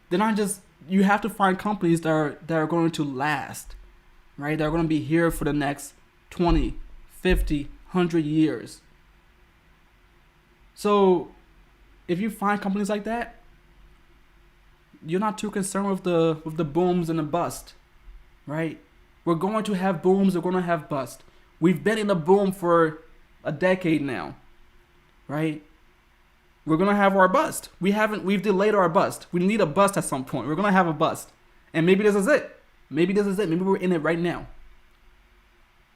They're not just, you have to find companies that are going to last, right? They're going to be here for the next 20, 50, 100 years. So if you find companies like that, you're not too concerned with the booms and the bust, right? We're going to have booms, we're going to have bust. We've been in a boom for a decade now, right? We're going to have our bust. We've delayed our bust. We need a bust at some point. We're going to have a bust. And maybe this is it. Maybe we're in it right now,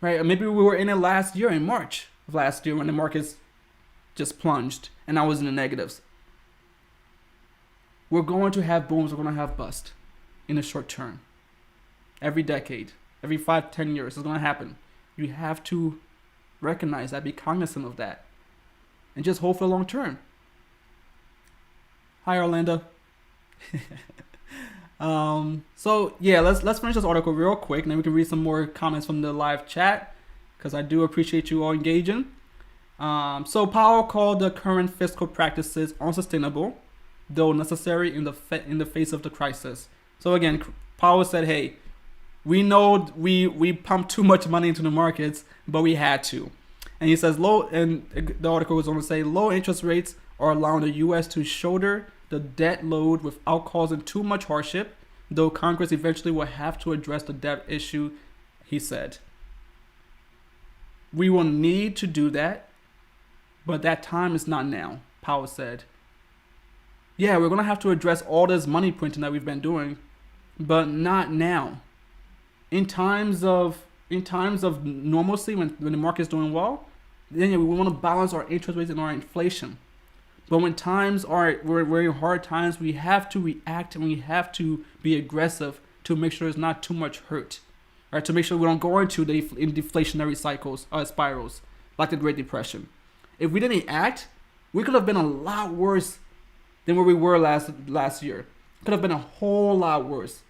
right? Or maybe we were in it last year, in March of last year, when the markets just plunged and I was in the negatives. We're going to have booms, we're going to have bust in the short term. Every decade, every 5-10 years, it's going to happen. You have to recognize that, be cognizant of that, and just hope for the long term. Hi, Orlando. So yeah, let's finish this article real quick, and then we can read some more comments from the live chat, because I do appreciate you all engaging. So Powell called the current fiscal practices unsustainable, though necessary in the face of the crisis. So again, Powell said, "Hey, we know we pumped too much money into the markets, but we had to." And he says the article was going to say low interest rates are allowing the U.S. to shoulder the debt load without causing too much hardship, though Congress eventually will have to address the debt issue, he said. We will need to do that, but that time is not now, Powell said. Yeah, we're going to have to address all this money printing that we've been doing, but not now. In times of normalcy, when the market's doing well, then we want to balance our interest rates and our inflation. But when we're in hard times, we have to react and we have to be aggressive to make sure there's not too much hurt, right? To make sure we don't go into the deflationary spirals like the Great Depression. If we didn't act, we could have been a lot worse than where we were last year. Could have been a whole lot worse,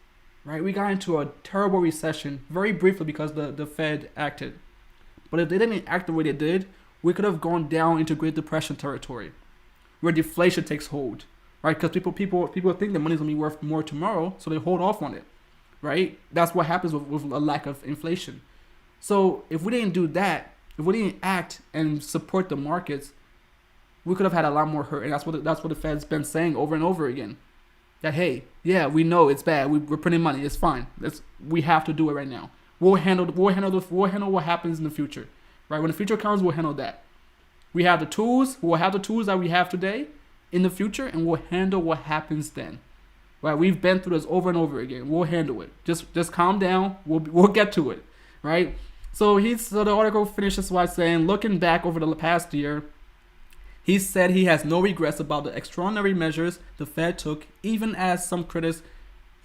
right? We got into a terrible recession very briefly because the Fed acted. But if they didn't act the way they did, we could have gone down into Great Depression territory, where deflation takes hold, right? Because people think the money's gonna be worth more tomorrow, so they hold off on it, right? That's what happens with a lack of inflation. So if we didn't do that, if we didn't act and support the markets, we could have had a lot more hurt. And that's what the Fed's been saying over and over again. That, hey, yeah, we know it's bad. We're printing money. It's fine. We have to do it right now. We'll handle what happens in the future, right? When the future comes, we'll handle that. We have the tools. We'll have the tools that we have today in the future, and we'll handle what happens then. Right? We've been through this over and over again. We'll handle it. Just calm down. We'll get to it. Right? So the article finishes by saying, looking back over the past year, he said he has no regrets about the extraordinary measures the Fed took, even as some critics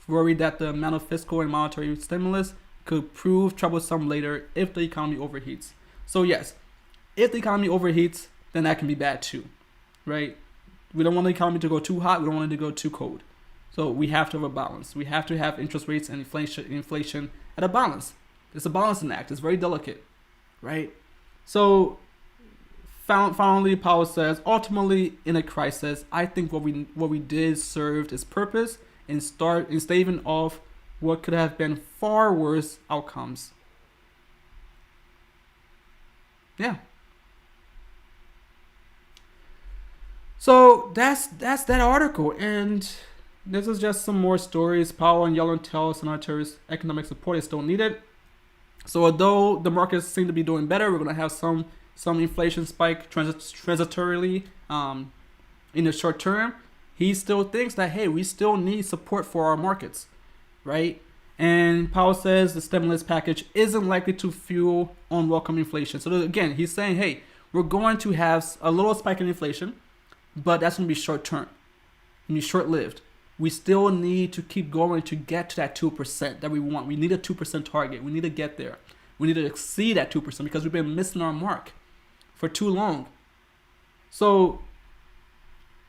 worried that the amount of fiscal and monetary stimulus could prove troublesome later if the economy overheats. So yes, if the economy overheats, then that can be bad too, right? We don't want the economy to go too hot. We don't want it to go too cold. So we have to have a balance. We have to have interest rates and inflation at a balance. It's a balancing act. It's very delicate, right? So finally, Powell says, ultimately, in a crisis, I think what we did served its purpose in staving off what could have been far worse outcomes. Yeah. So that's that article, and this is just some more stories. Powell and Yellen tell senators economic support is still needed. So although the markets seem to be doing better, we're going to have some inflation spike transitorily in the short term. He still thinks that, hey, we still need support for our markets, right? And Powell says the stimulus package isn't likely to fuel unwelcome inflation. So again, he's saying, hey, we're going to have a little spike in inflation, but that's going to be short term, going to be short lived. We still need to keep going to get to that 2% that we want. We need a 2% target. We need to get there. We need to exceed that 2% because we've been missing our mark for too long. So,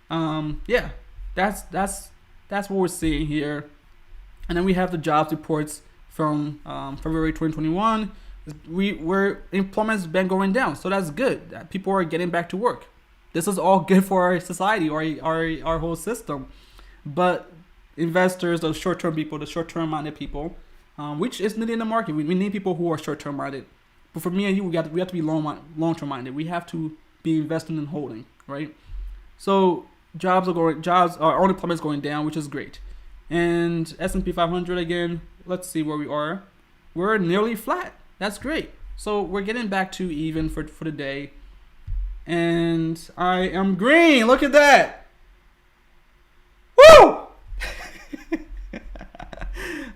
yeah, that's what we're seeing here. And then we have the jobs reports from February 2021. Where employment's been going down, so that's good. People are getting back to work. This is all good for our society, our whole system. But investors, the short-term people, the short-term-minded people, which is needed in the market. We need people who are short-term minded. But for me and you, we have to be long-term minded. We have to be investing and holding, right? So unemployment is going down, which is great. And S&P 500 again. Let's see where we are. We're nearly flat. That's great. So we're getting back to even for the day. And I am green. Look at that. Woo!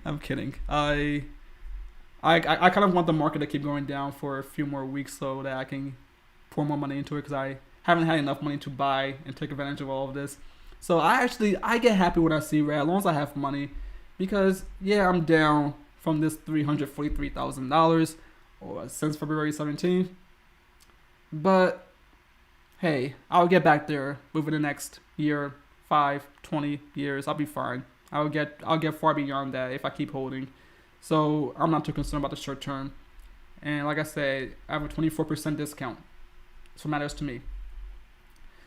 I'm kidding. I kind of want the market to keep going down for a few more weeks so that I can pour more money into it, because I haven't had enough money to buy and take advantage of all of this. So I get happy when I see red, as long as I have money, because yeah, I'm down from this $343,000 since February 17th. But hey, I'll get back there within the next year, 5, 20 years. I'll be fine. I'll get far beyond that if I keep holding. So I'm not too concerned about the short term. And like I said, I have a 24% discount. That's what matters to me.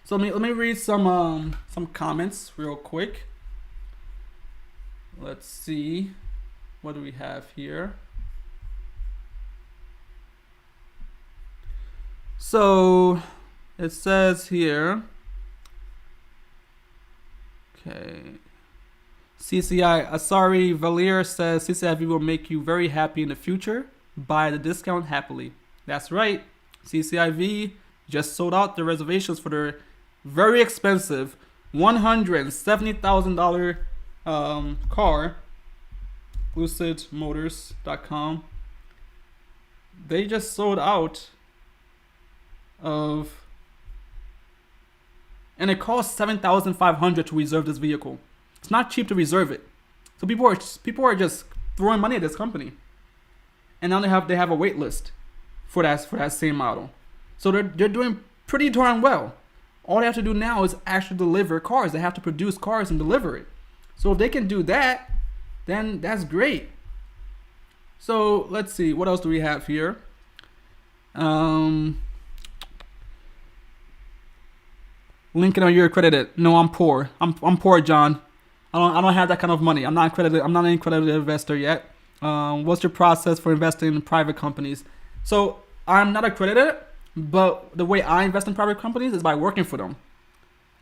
So let me read some comments real quick. Let's see. What do we have here? So it says here, okay, Asari Valier says CCIV will make you very happy in the future. Buy the discount happily. That's right. CCIV just sold out the reservations for their very expensive $170,000 car, lucidmotors.com. They just sold out of, and it costs $7,500 to reserve this vehicle. It's not cheap to reserve it. So people are just throwing money at this company, and now they have a wait list for that same model. So they're doing pretty darn well. All they have to do now is actually deliver cars. They have to produce cars and deliver it. So if they can do that, then that's great. So let's see, what else do we have here? Lincoln, are you accredited? No, I'm poor. I'm poor, John. I don't have that kind of money. I'm not accredited. I'm not an accredited investor yet. What's your process for investing in private companies? So I'm not accredited, but the way I invest in private companies is by working for them.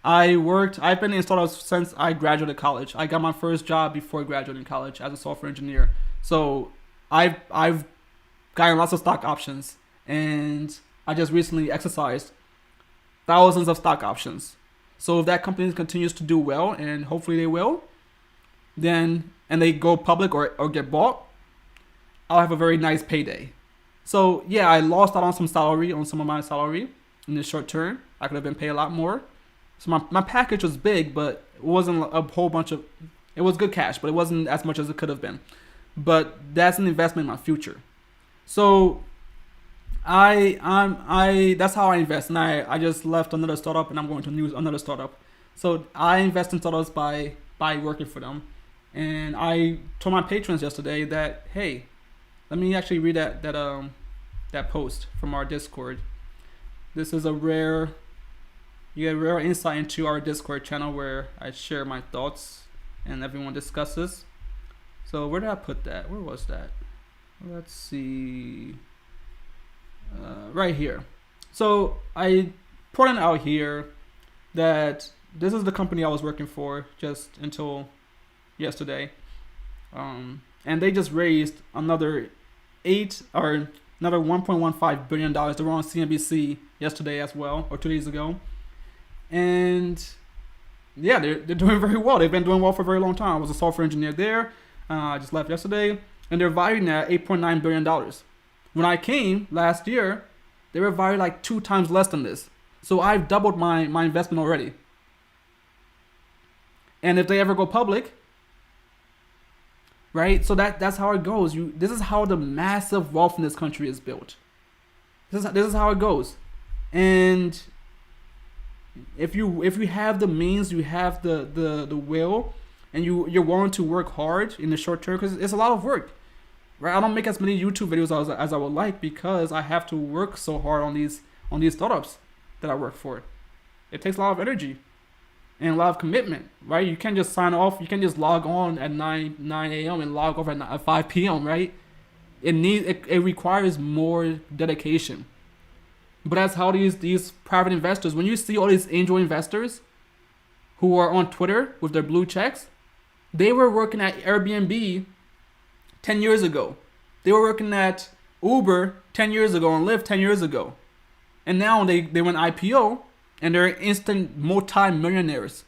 I've been in startups since I graduated college. I got my first job before graduating college as a software engineer. So I've gotten lots of stock options, and I just recently exercised thousands of stock options. So if that company continues to do well, and hopefully they will, then, and they go public or get bought, I'll have a very nice payday. So yeah, I lost out on some of my salary in the short term. I could have been paid a lot more. So my package was big, but it wasn't a whole bunch of, it was good cash, but it wasn't as much as it could have been. But that's an investment in my future. So That's how I invest, and I just left another startup and I'm going to use another startup. So I invest in startups by working for them. And I told my patrons yesterday that, hey, let me actually read that post from our Discord. This is you get rare insight into our Discord channel where I share my thoughts and everyone discusses. So where did I put that? Where was that? Let's see. Right here. So I pointed out here that this is the company I was working for just until yesterday, and they just raised another $1.15 billion. They were on CNBC yesterday as well, or 2 days ago, and yeah, they're doing very well. They've been doing well for a very long time. I was a software engineer there. I just left yesterday, and they're valued at $8.9 billion. When I came last year, they were valued like 2 times less than this. So I've doubled my investment already. And if they ever go public, right? So that's how it goes. This is how the massive wealth in this country is built. This is how it goes. And if you have the means, you have the will, and you're willing to work hard in the short term, because it's a lot of work. Right, I don't make as many YouTube videos as I would like because I have to work so hard on these startups that I work for. It takes a lot of energy and a lot of commitment, right? You can't just sign off. You can't just log on at 9 a.m. and log off at 5 p.m., right? It requires more dedication. But that's how these private investors, when you see all these angel investors who are on Twitter with their blue checks, they were working at Airbnb 10 years ago. They were working at Uber 10 years ago and Lyft 10 years ago. And now they went IPO and they're instant multi-millionaires.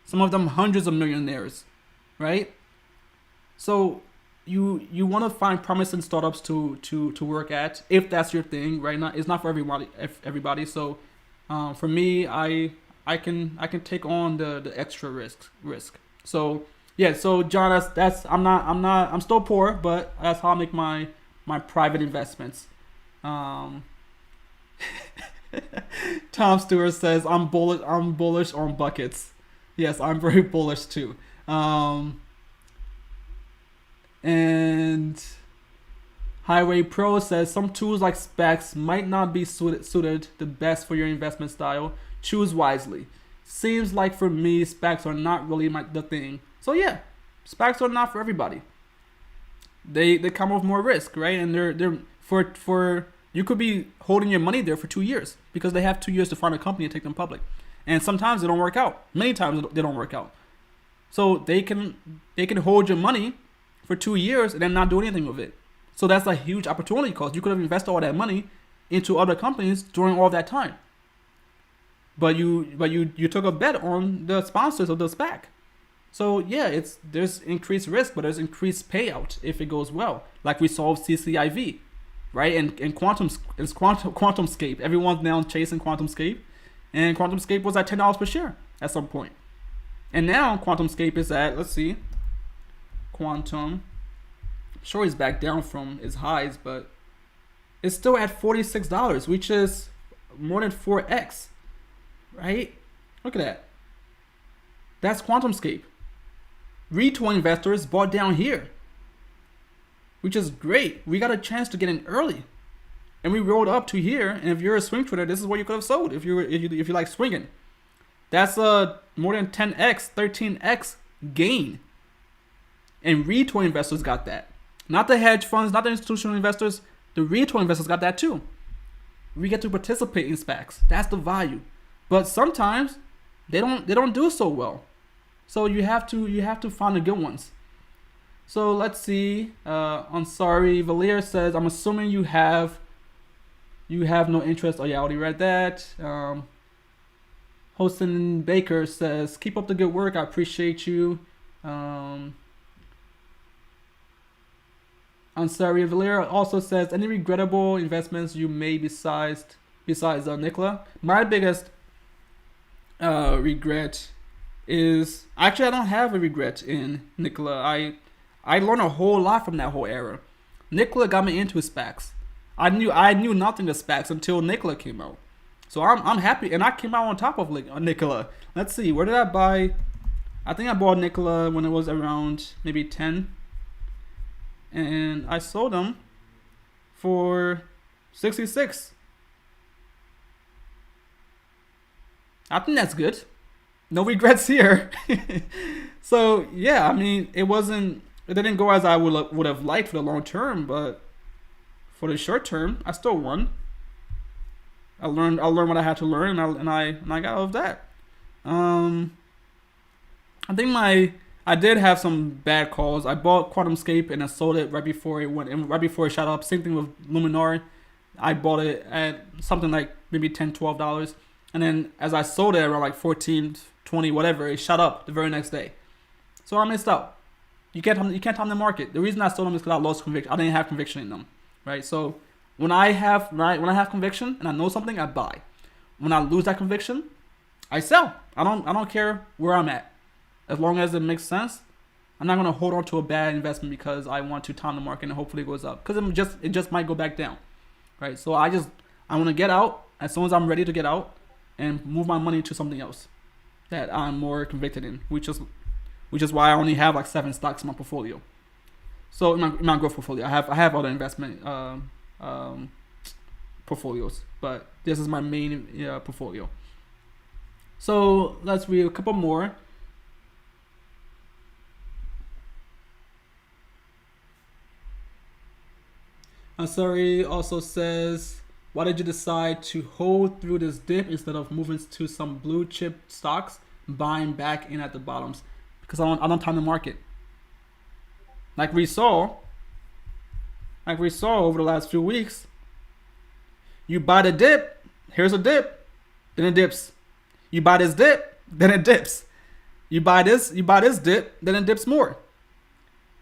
Some of them hundreds of millionaires, right? So you want to find promising startups to work at if that's your thing, right? It's not for everybody. So for me, I can take on the extra risk. So yeah, so John, I'm still poor, but that's how I make my private investments. Tom Stewart says I'm bullish on buckets. Yes, I'm very bullish too. And Highway Pro says some tools like SPACs might not be suited the best for your investment style. Choose wisely. Seems like for me, SPACs are not really the thing. So yeah, SPACs are not for everybody. They come with more risk, right? And they're for you could be holding your money there for 2 years because they have 2 years to find a company and take them public. And sometimes they don't work out. Many times they don't work out. So they can hold your money for 2 years and then not do anything with it. So that's a huge opportunity cost. You could have invested all that money into other companies during all that time. But you took a bet on the sponsors of the SPAC. So yeah, there's increased risk, but there's increased payout if it goes well, like we saw with CCIV, right? And QuantumScape. Everyone's now chasing QuantumScape, and QuantumScape was at $10 per share at some point, and now QuantumScape is at, let's see, Quantum. I'm sure it's back down from its highs, but it's still at $46, which is more than 4x, right? Look at that. That's QuantumScape. Retail investors bought down here, which is great. We got a chance to get in early, and we rolled up to here. And if you're a swing trader, this is what you could have sold if you like swinging. That's a more than 10x, 13x gain. And retail investors got that. Not the hedge funds, not the institutional investors. The retail investors got that too. We get to participate in SPACs. That's the value. But sometimes they don't do so well. So you have to find the good ones. So let's see. Ansari Valir says, I'm assuming you have no interest. Oh yeah, I already read that. Hostin Baker says, keep up the good work. I appreciate you. Ansari Valir also says, any regrettable investments you made besides Nikola? My biggest regret is, actually I don't have a regret in Nikola. I learned a whole lot from that whole era. Nikola got me into SPACs. I knew nothing of SPACs until Nikola came out. So I'm happy, and I came out on top of Nikola. Let's see, where did I buy? I think I bought Nikola when it was around maybe 10, and I sold them for 66. I think that's good. No regrets here. So yeah, I mean, it didn't go as I would have liked for the long term, but for the short term, I still won. I learned what I had to learn, and I got out of that. I think I did have some bad calls. I bought QuantumScape and I sold it right before it shot up. Same thing with Luminar. I bought it at something like maybe $10-12, and then as I sold it around like 14, 20, whatever, it shot up the very next day. So I missed out. You can't time the market. The reason I sold them is because I lost conviction. I didn't have conviction in them, right? So when I have conviction and I know something, I buy. When I lose that conviction, I sell. I don't care where I'm at, as long as it makes sense. I'm not gonna hold on to a bad investment because I want to time the market and hopefully it goes up, because it just might go back down, right? So I want to get out as soon as I'm ready to get out and move my money to something else that I'm more convicted in, which is why I only have like 7 stocks in my portfolio. So in my growth portfolio, I have other investment portfolios, but this is my main portfolio. So let's read a couple more. Sorry also says, why did you decide to hold through this dip instead of moving to some blue chip stocks, buying back in at the bottoms? Because I don't time the market. Like we saw over the last few weeks, you buy the dip, here's a dip, then it dips. You buy this dip, then it dips. You buy this dip, then it dips more,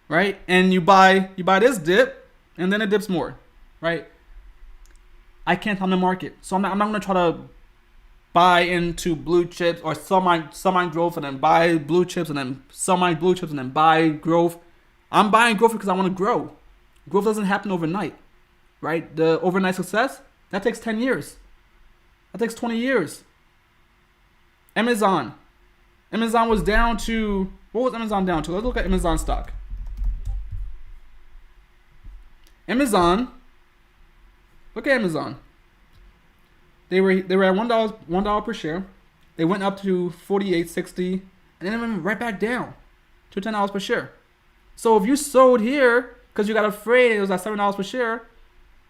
right? And you buy this dip, and then it dips more, right? I can't time the market, so I'm not gonna try to buy into blue chips or sell my growth and then buy blue chips and then sell my blue chips and then buy growth. I'm buying growth because I want to grow. Growth doesn't happen overnight, right? The overnight success, that takes 10 years. That takes 20 years. Amazon was down to, what was Amazon down to? Let's look at Amazon stock. Look at Amazon. They were at $1 per share. They went up to $48.60, and then went right back down to $10 per share. So if you sold here because you got afraid it was at $7 per share,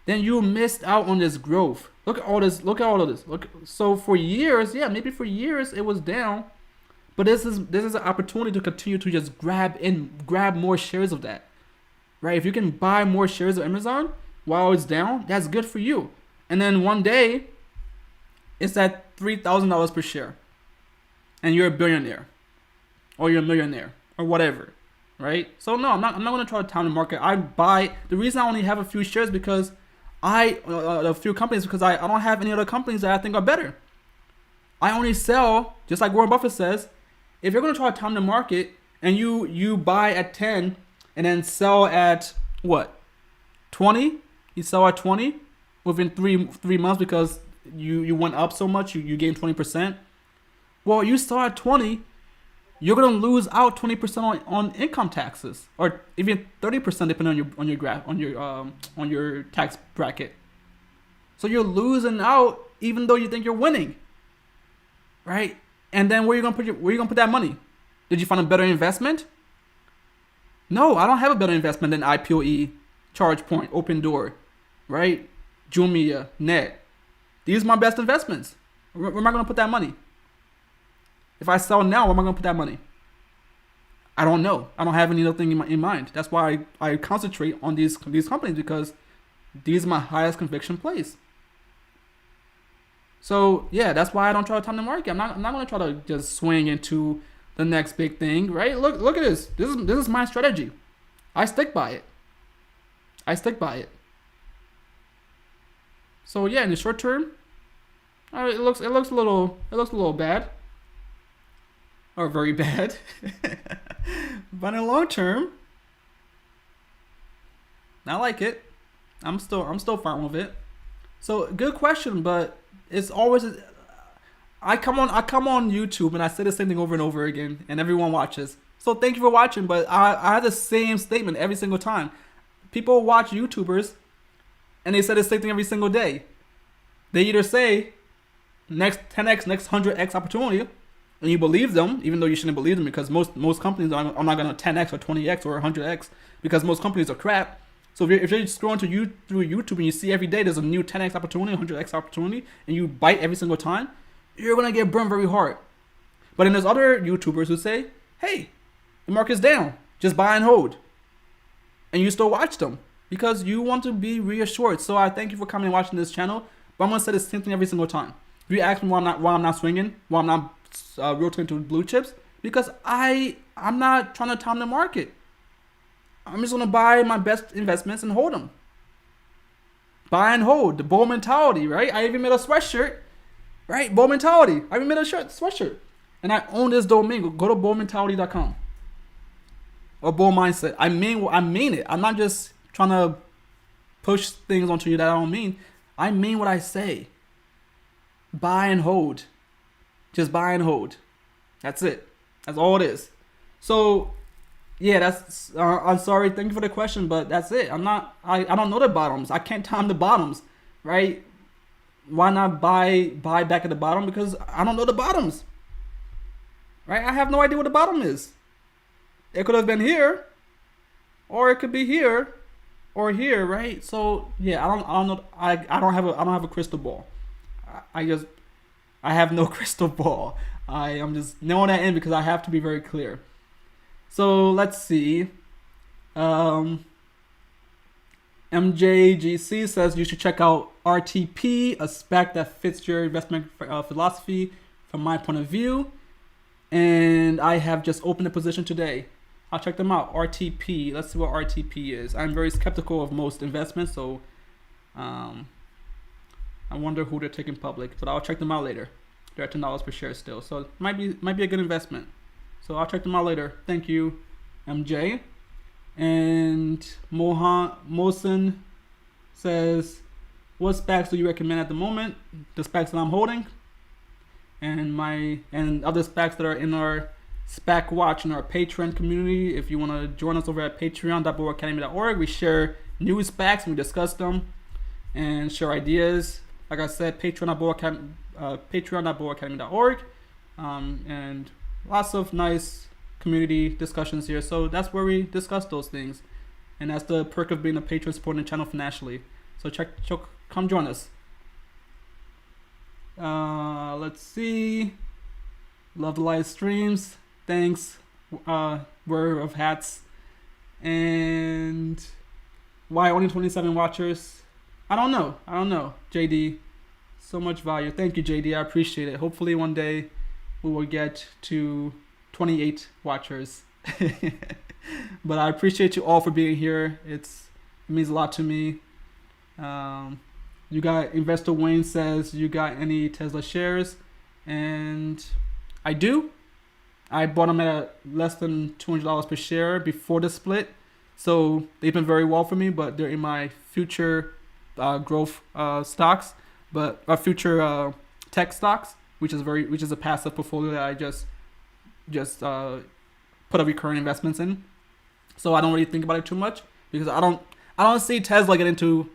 then you missed out on this growth. Look at all this. So for years, maybe for years it was down, but this is an opportunity to continue to just grab more shares of that, right? If you can buy more shares of Amazon while it's down, that's good for you. And then one day, it's at $3,000 per share, and you're a billionaire, or you're a millionaire, or whatever, right? So no, I'm not gonna try to time the market. I buy. The reason I only have a few shares because a few companies because I don't have any other companies that I think are better. I only sell, just like Warren Buffett says, if you're gonna try to time the market and you buy at 10 and then sell at what, 20? You sell at 20 within three months because you went up so much, you gained 20%. Well, you sell at 20, you're gonna lose out 20% on income taxes, or even 30% depending on your tax bracket. So you're losing out even though you think you're winning, right? And then where you gonna put that money? Did you find a better investment? No, I don't have a better investment than IPOE, ChargePoint, Open Door, right? Jumia, Net. These are my best investments. Where am I gonna put that money? If I sell now, where am I gonna put that money? I don't know. I don't have anything in mind. That's why I concentrate on these companies, because these are my highest conviction plays. So yeah, that's why I don't try to time the market. I'm not gonna try to just swing into the next big thing, right? Look at this. This is my strategy. I stick by it. So yeah, in the short term, it looks a little bad, or very bad. But in the long term, I like it. I'm still fine with it. So good question, but it's always I come on YouTube and I say the same thing over and over again, and everyone watches. So thank you for watching, but I have the same statement every single time. People watch YouTubers, and they say the same thing every single day. They either say next 10x, next 100x opportunity, and you believe them, even though you shouldn't believe them, because most companies are not going to 10x or 20x or 100x, because most companies are crap. So if you're scrolling through YouTube and you see every day there's a new 10x opportunity, 100x opportunity, and you bite every single time, you're going to get burned very hard. But then there's other YouTubers who say, hey, the market's down, just buy and hold. And you still watch them because you want to be reassured. So I thank you for coming and watching this channel, but I'm going to say the same thing every single time. If you ask me why I'm not swinging, why I'm not rotating to blue chips, because I'm not trying to time the market. I'm just going to buy my best investments and hold them. Buy and hold, the bull mentality, right? I even made a sweatshirt, right? Bull mentality. I even made a sweatshirt. And I own this domain. Go to bullmentality.com. Or bull mindset. I mean it. I'm not just trying to push things onto you that I don't mean. I mean what I say. Buy and hold. Just buy and hold. That's it. That's all it is. So, yeah, that's. I'm sorry. Thank you for the question, but that's it. I don't know the bottoms. I can't time the bottoms, right? Why not buy back at the bottom? Because I don't know the bottoms, right? I have no idea what the bottom is. It could have been here, or it could be here, or here, right? So yeah, I don't know. I don't have a crystal ball. I have no crystal ball. I'm just knowing that in because I have to be very clear. So let's see. MJGC says you should check out RTP, a SPAC that fits your investment philosophy from my point of view. And I have just opened a position today. I'll check them out. RTP. Let's see what RTP is. I'm very skeptical of most investments, so I wonder who they're taking public. But I'll check them out later. They're at $10 per share still, so it might be a good investment. So I'll check them out later. Thank you, MJ. And Mohsen says, what SPACs do you recommend at the moment? The SPACs that I'm holding, and other SPACs that are in our SPAC Watch in our Patreon community. If you want to join us over at patreon.bullish.org, we share new SPACs and we discuss them and share ideas. Like I said, patreon.bullish.org, and lots of nice community discussions here. So that's where we discuss those things, and that's the perk of being a patron supporting the channel financially. So come join us. Let's see. Love the live streams. Thanks. Wear of hats. And why only 27 watchers? I don't know. JD, so much value. Thank you, JD. I appreciate it. Hopefully one day we will get to 28 watchers. But I appreciate you all for being here. It means a lot to me. You got Investor Wayne says, you got any Tesla shares? And I do. I bought them at less than $200 per share before the split. So they've been very well for me, but they're in my future growth stocks, but future tech stocks, which is a passive portfolio that I just put a recurring investments in. So I don't really think about it too much because I don't see Tesla get into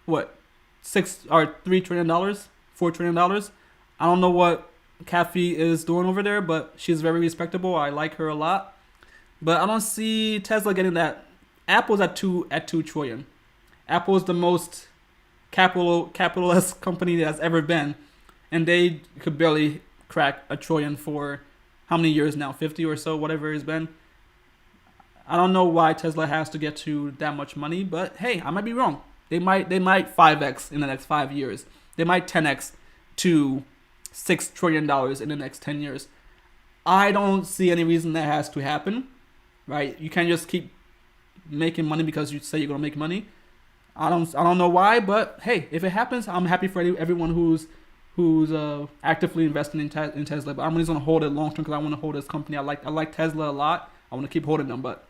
what $3 trillion, $4 trillion. I don't know what Kathy is doing over there, but she's very respectable. I like her a lot, but I don't see Tesla getting that. Apple's at 2 trillion. Apple is the most capitalist company that's ever been, and they could barely crack $1 trillion for how many years now? 50 or so, whatever it's been. I don't know why Tesla has to get to that much money, but hey, I might be wrong. They might 5x in the next 5 years. They might 10x to $6 trillion in the next 10 years. I don't see any reason that has to happen, right? You can't just keep making money because you say you're gonna make money. I don't know why, but hey, if it happens, I'm happy for everyone who's actively investing in Tesla. But I'm just gonna hold it long term because I want to hold this company. I like Tesla a lot. I want to keep holding them, but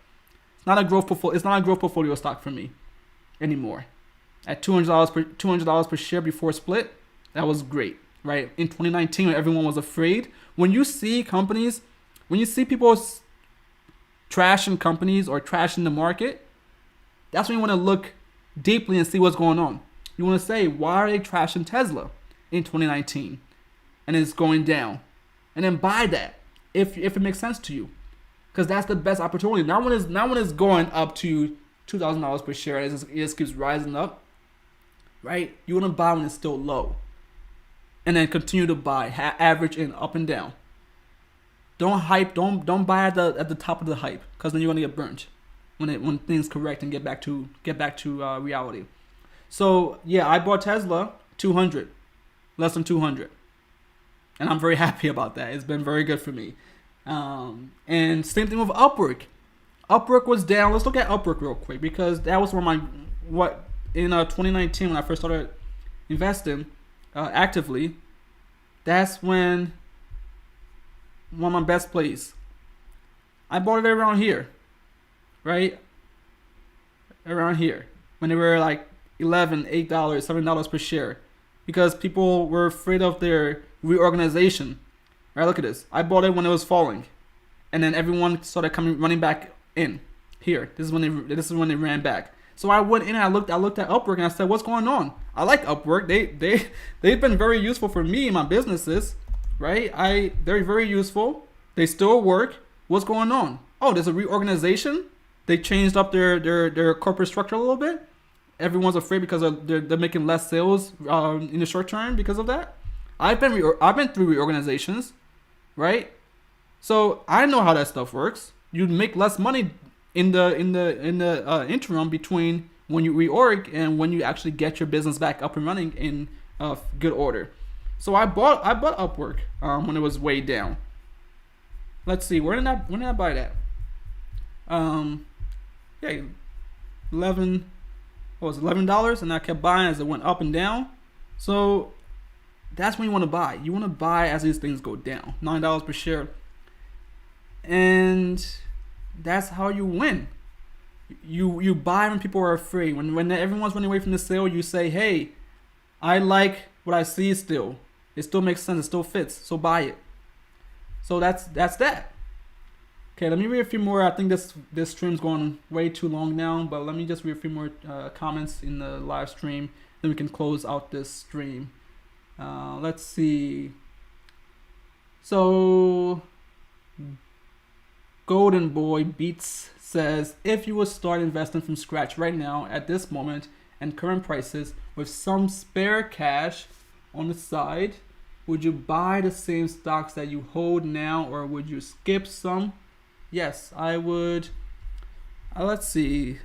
it's not a growth portfolio stock for me anymore. at $200 per share before split. That was great, right? In 2019, when everyone was afraid, when you see people trashing companies or trashing the market, that's when you want to look deeply and see what's going on. You want to say, why are they trashing Tesla in 2019 and it's going down? And then buy that if it makes sense to you, because that's the best opportunity. Not when it's going up to $2,000 per share and it just keeps rising up, right? You want to buy when it's still low, and then continue to buy, average in up and down. Don't hype. Don't buy at the top of the hype, because then you're gonna get burnt when things correct and get back to reality. So yeah, I bought Tesla 200, less than 200, and I'm very happy about that. It's been very good for me. And same thing with Upwork. Upwork was down. Let's look at Upwork real quick, because that was in 2019 when I first started investing actively. That's when one of my best plays. I bought it around here, right? Around here, when they were like $11, $8, $7 per share, because people were afraid of their reorganization. Right, look at this. I bought it when it was falling, and then everyone started running back in here. This is when they ran back. So I went in and I looked at Upwork, and I said, what's going on? I like Upwork. They've been very useful for me in my businesses, right? They're very useful. They still work. What's going on? Oh, there's a reorganization. They changed up their corporate structure a little bit. Everyone's afraid because they're making less sales in the short term because of that. I've been through reorganizations, right? So I know how that stuff works. You make less money in the interim between when you reorg and when you actually get your business back up and running in good order. So I bought Upwork when it was way down. Let's see, when did I buy that? Yeah, $11, and I kept buying as it went up and down. So that's when you want to buy. You want to buy as these things go down. $9 per share. And that's how you win. You buy when people are afraid. When everyone's running away from the sale, you say, hey, I like what I see still. It still makes sense. It still fits. So buy it. So that's that. Okay, let me read a few more. I think this stream's going way too long now, but let me just read a few more comments in the live stream. Then we can close out this stream. Let's see. So Golden Boy Beats says, if you would start investing from scratch right now at this moment and current prices with some spare cash on the side, would you buy the same stocks that you hold now, or would you skip some? Yes, I would. Let's see.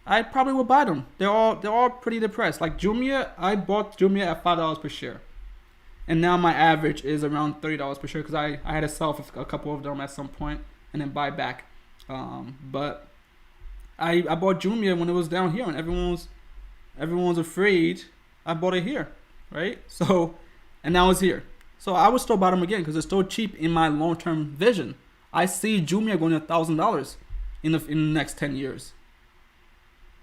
I probably would buy them. They're all pretty depressed. Like Jumia, I bought Jumia at $5 per share, and now my average is around $30 per share because I had to sell a couple of them at some point and then buy back. But I bought Jumia when it was down here and everyone's afraid. I bought it here, right? So, and now it's here. So I would still buy them again because it's still cheap in my long-term vision. I see Jumia going to $1,000 in the next 10 years.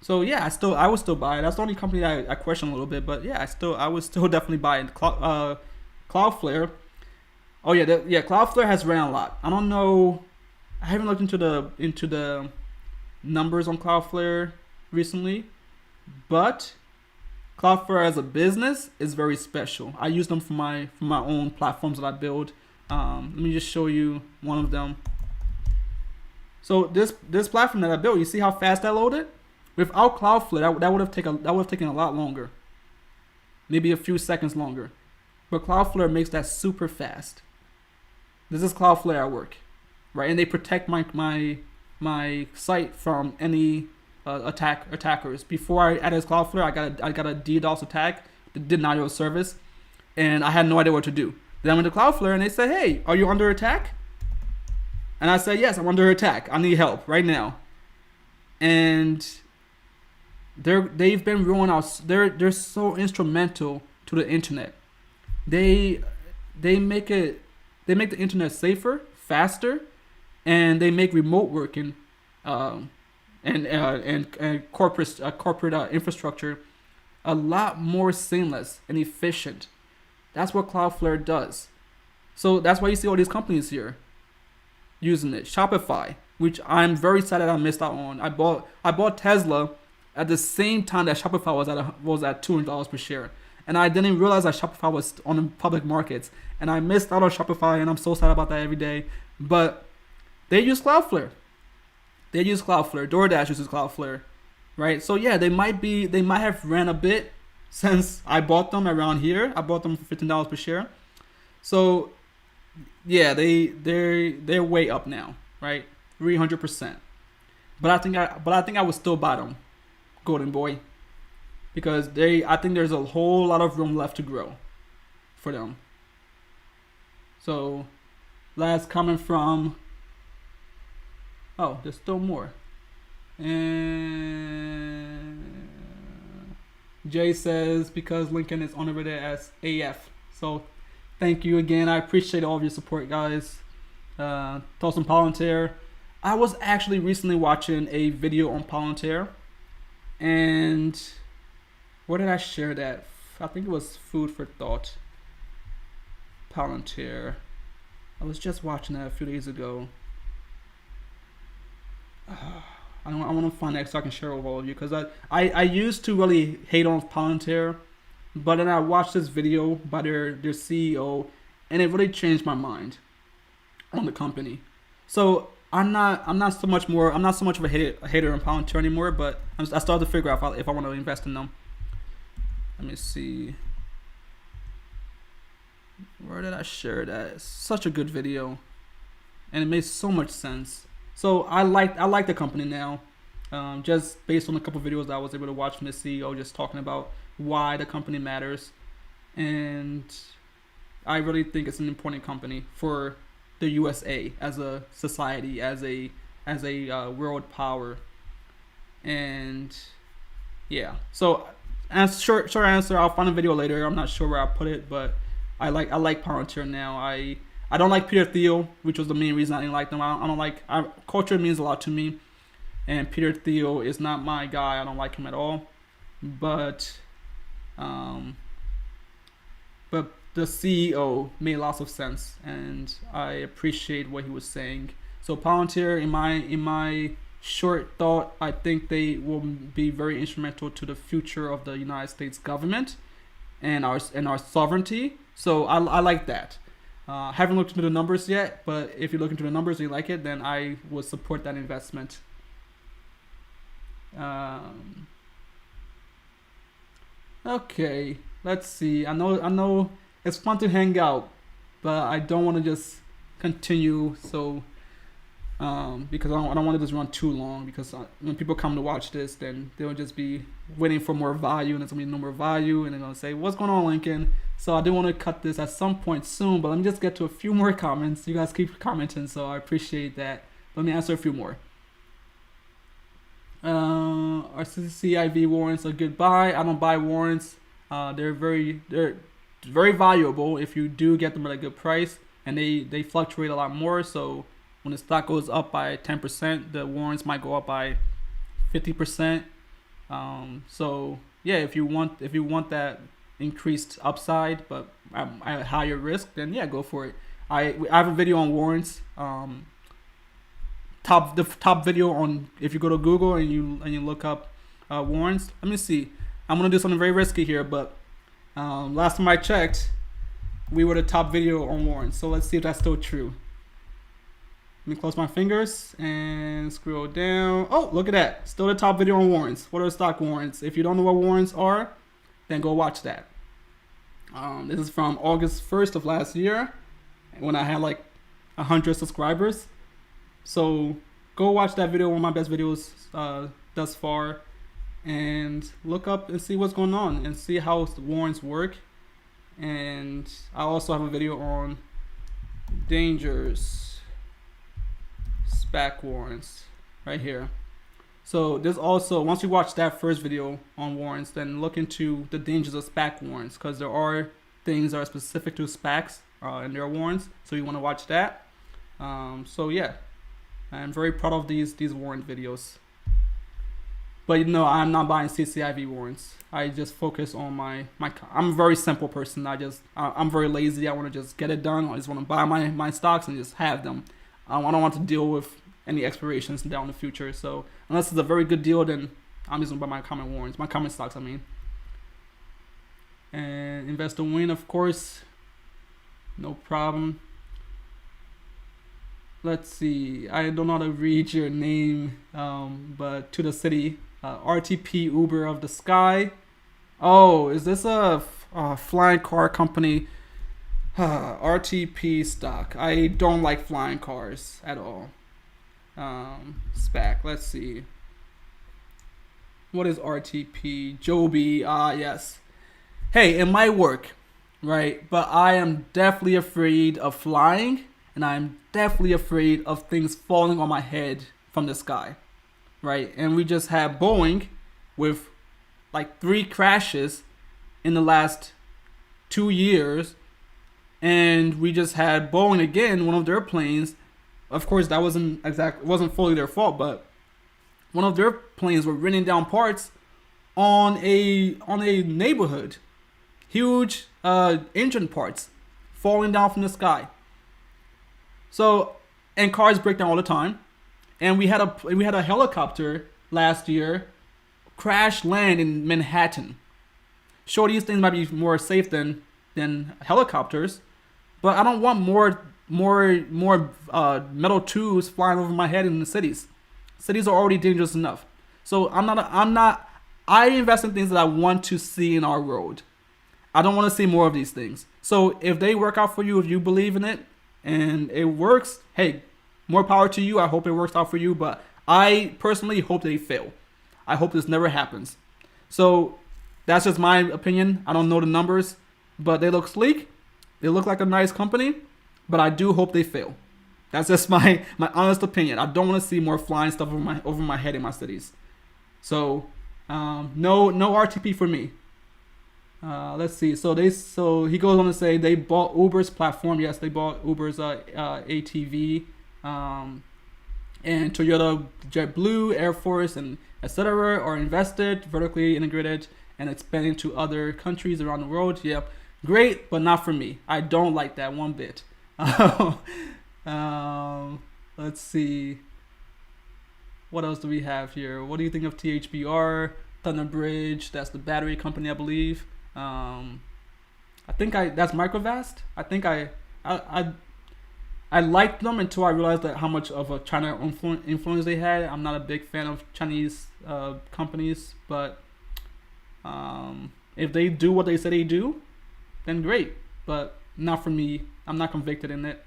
So yeah, I would still buy it. That's the only company that I question a little bit, but yeah, I would still definitely buy it. Cloudflare. Oh yeah, Cloudflare has ran a lot. I don't know. I haven't looked into the numbers on Cloudflare recently, but Cloudflare as a business is very special. I use them for my own platforms that I build. Let me just show you one of them. So this platform that I built, you see how fast I loaded? Without Cloudflare, that would have taken a lot longer, maybe a few seconds longer. But Cloudflare makes that super fast. This is Cloudflare at work, right? And they protect my site from any attackers. Before I added Cloudflare, I got a DDoS attack, the denial of service, and I had no idea what to do. Then I went to Cloudflare and they said, "Hey, are you under attack?" And I said, "Yes, I'm under attack. I need help right now." And they've been rolling out. They're so instrumental to the internet. They make the internet safer, faster, and they make remote working and corporate infrastructure a lot more seamless and efficient. That's what Cloudflare does. So that's why you see all these companies here using it. Shopify, which I'm very sad that I missed out on. I bought Tesla at the same time that Shopify was at $200 per share, and I didn't realize that Shopify was on the public markets, and I missed out on Shopify, and I'm so sad about that every day. But they use Cloudflare. DoorDash uses Cloudflare, right? So yeah, they might have ran a bit since I bought them around here. I bought them for $15 per share. So yeah, they're way up now, right? 300%. But I think I would still buy them, Golden Boy, because I think there's a whole lot of room left to grow for them. So last comment from, oh, there's still more. And Jay says because Lincoln is underrated as AF. So thank you again. I appreciate all of your support, guys. Thoughts on Palantir. I was actually recently watching a video on Palantir, and where did I share that? I think it was Food for Thought. Palantir. I was just watching that a few days ago. I want to find that so I can share with all of you, because I used to really hate on Palantir, but then I watched this video by their CEO, and it really changed my mind on the company. So I'm not so much of a hater on Palantir anymore, but I started to figure out if I want to invest in them. Let me see. Where did I share that? It's such a good video, and it made so much sense. So I like the company now, just based on a couple videos that I was able to watch from the CEO, just talking about why the company matters, and I really think it's an important company for the USA as a society, as a world power, and yeah. So as short answer, I'll find a video later. I'm not sure where I put it, but I like Palantir now. I don't like Peter Thiel, which was the main reason I didn't like them. I don't like culture means a lot to me, and Peter Thiel is not my guy. I don't like him at all. But the CEO made lots of sense, and I appreciate what he was saying. So Palantir, in my short thought, I think they will be very instrumental to the future of the United States government and our sovereignty. So I like that. Haven't looked into the numbers yet, but if you look into the numbers and you like it, then I would support that investment. Okay, let's see. I know it's fun to hang out, but I don't want to just continue. So because I don't want to just run too long, because when people come to watch this, then they'll just be waiting for more value, and there's gonna be no more value, and they're gonna say, "What's going on, Lincoln?" So I do want to cut this at some point soon, but let me just get to a few more comments. You guys keep commenting, so I appreciate that. Let me answer a few more. Our CCIV warrants are good buy. I don't buy warrants. They're very valuable if you do get them at a good price, and they fluctuate a lot more. So when the stock goes up by 10%, the warrants might go up by 50%. So yeah, if you want that increased upside but at higher risk, then yeah, go for it. I have a video on warrants. The top video on, if you go to Google and you look up warrants. Let me see. I'm gonna do something very risky here, but last time I checked, we were the top video on warrants. So let's see if that's still true. Let me close my fingers and scroll down. Oh, look at that. Still the top video on warrants. What are stock warrants? If you don't know what warrants are, then go watch that. This is from August 1st of last year, when I had like 100 subscribers. So go watch that video, one of my best videos thus far, and look up and see what's going on and see how the warrants work. And I also have a video on dangers SPAC warrants right here. So there's also, once you watch that first video on warrants, then look into the dangers of SPAC warrants, because there are things that are specific to SPACs and their warrants. So you want to watch that. So yeah, I'm very proud of these warrant videos. But I'm not buying CCIV warrants. I just focus on my. I'm a very simple person. I'm very lazy. I want to just get it done. I just want to buy my stocks and just have them. I don't want to deal with any expirations down the future. So unless it's a very good deal, then I'm just gonna buy my common warrants, my common stocks. I mean. And invest to win, of course. No problem. Let's see. I don't know how to read your name, but to the city. RTP Uber of the Sky. Oh, is this a flying car company? RTP stock. I don't like flying cars at all. SPAC. Let's see. What is RTP? Joby. Yes. Hey, it might work, right? But I am definitely afraid of flying, and I'm definitely afraid of things falling on my head from the sky, right? And we just had Boeing with like 3 crashes in the last 2 years, and we just had Boeing again, one of their planes. Of course, that wasn't fully their fault, but one of their planes were raining down parts on a neighborhood. Huge engine parts falling down from the sky. So, and cars break down all the time. And we had a helicopter last year crash land in Manhattan. Sure, these things might be more safe than helicopters, but I don't want more metal tubes flying over my head in the cities. Cities are already dangerous enough. So I invest in things that I want to see in our world. I don't want to see more of these things. So if they work out for you, if you believe in it and it works, hey, more power to you. I hope it works out for you, but I personally hope they fail. I hope this never happens. So that's just my opinion. I don't know the numbers, but they look sleek. They look like a nice company, but I do hope they fail. That's just my honest opinion. I don't want to see more flying stuff over my head in my cities. So no RTP for me. Let's see. So he goes on to say they bought Uber's platform. Yes, they bought Uber's ATV, and Toyota, JetBlue, Air Force, and etc. are invested, vertically integrated, and expanding to other countries around the world. Yeah, great, but not for me. I don't like that one bit. Let's see. What else do we have here? What do you think of THBR, Thunderbridge? That's the battery company, I believe. I think that's Microvast. I think I liked them until I realized that how much of a China influence they had. I'm not a big fan of Chinese companies, but if they do what they say they do, then great. But not for me. I'm not convicted in it.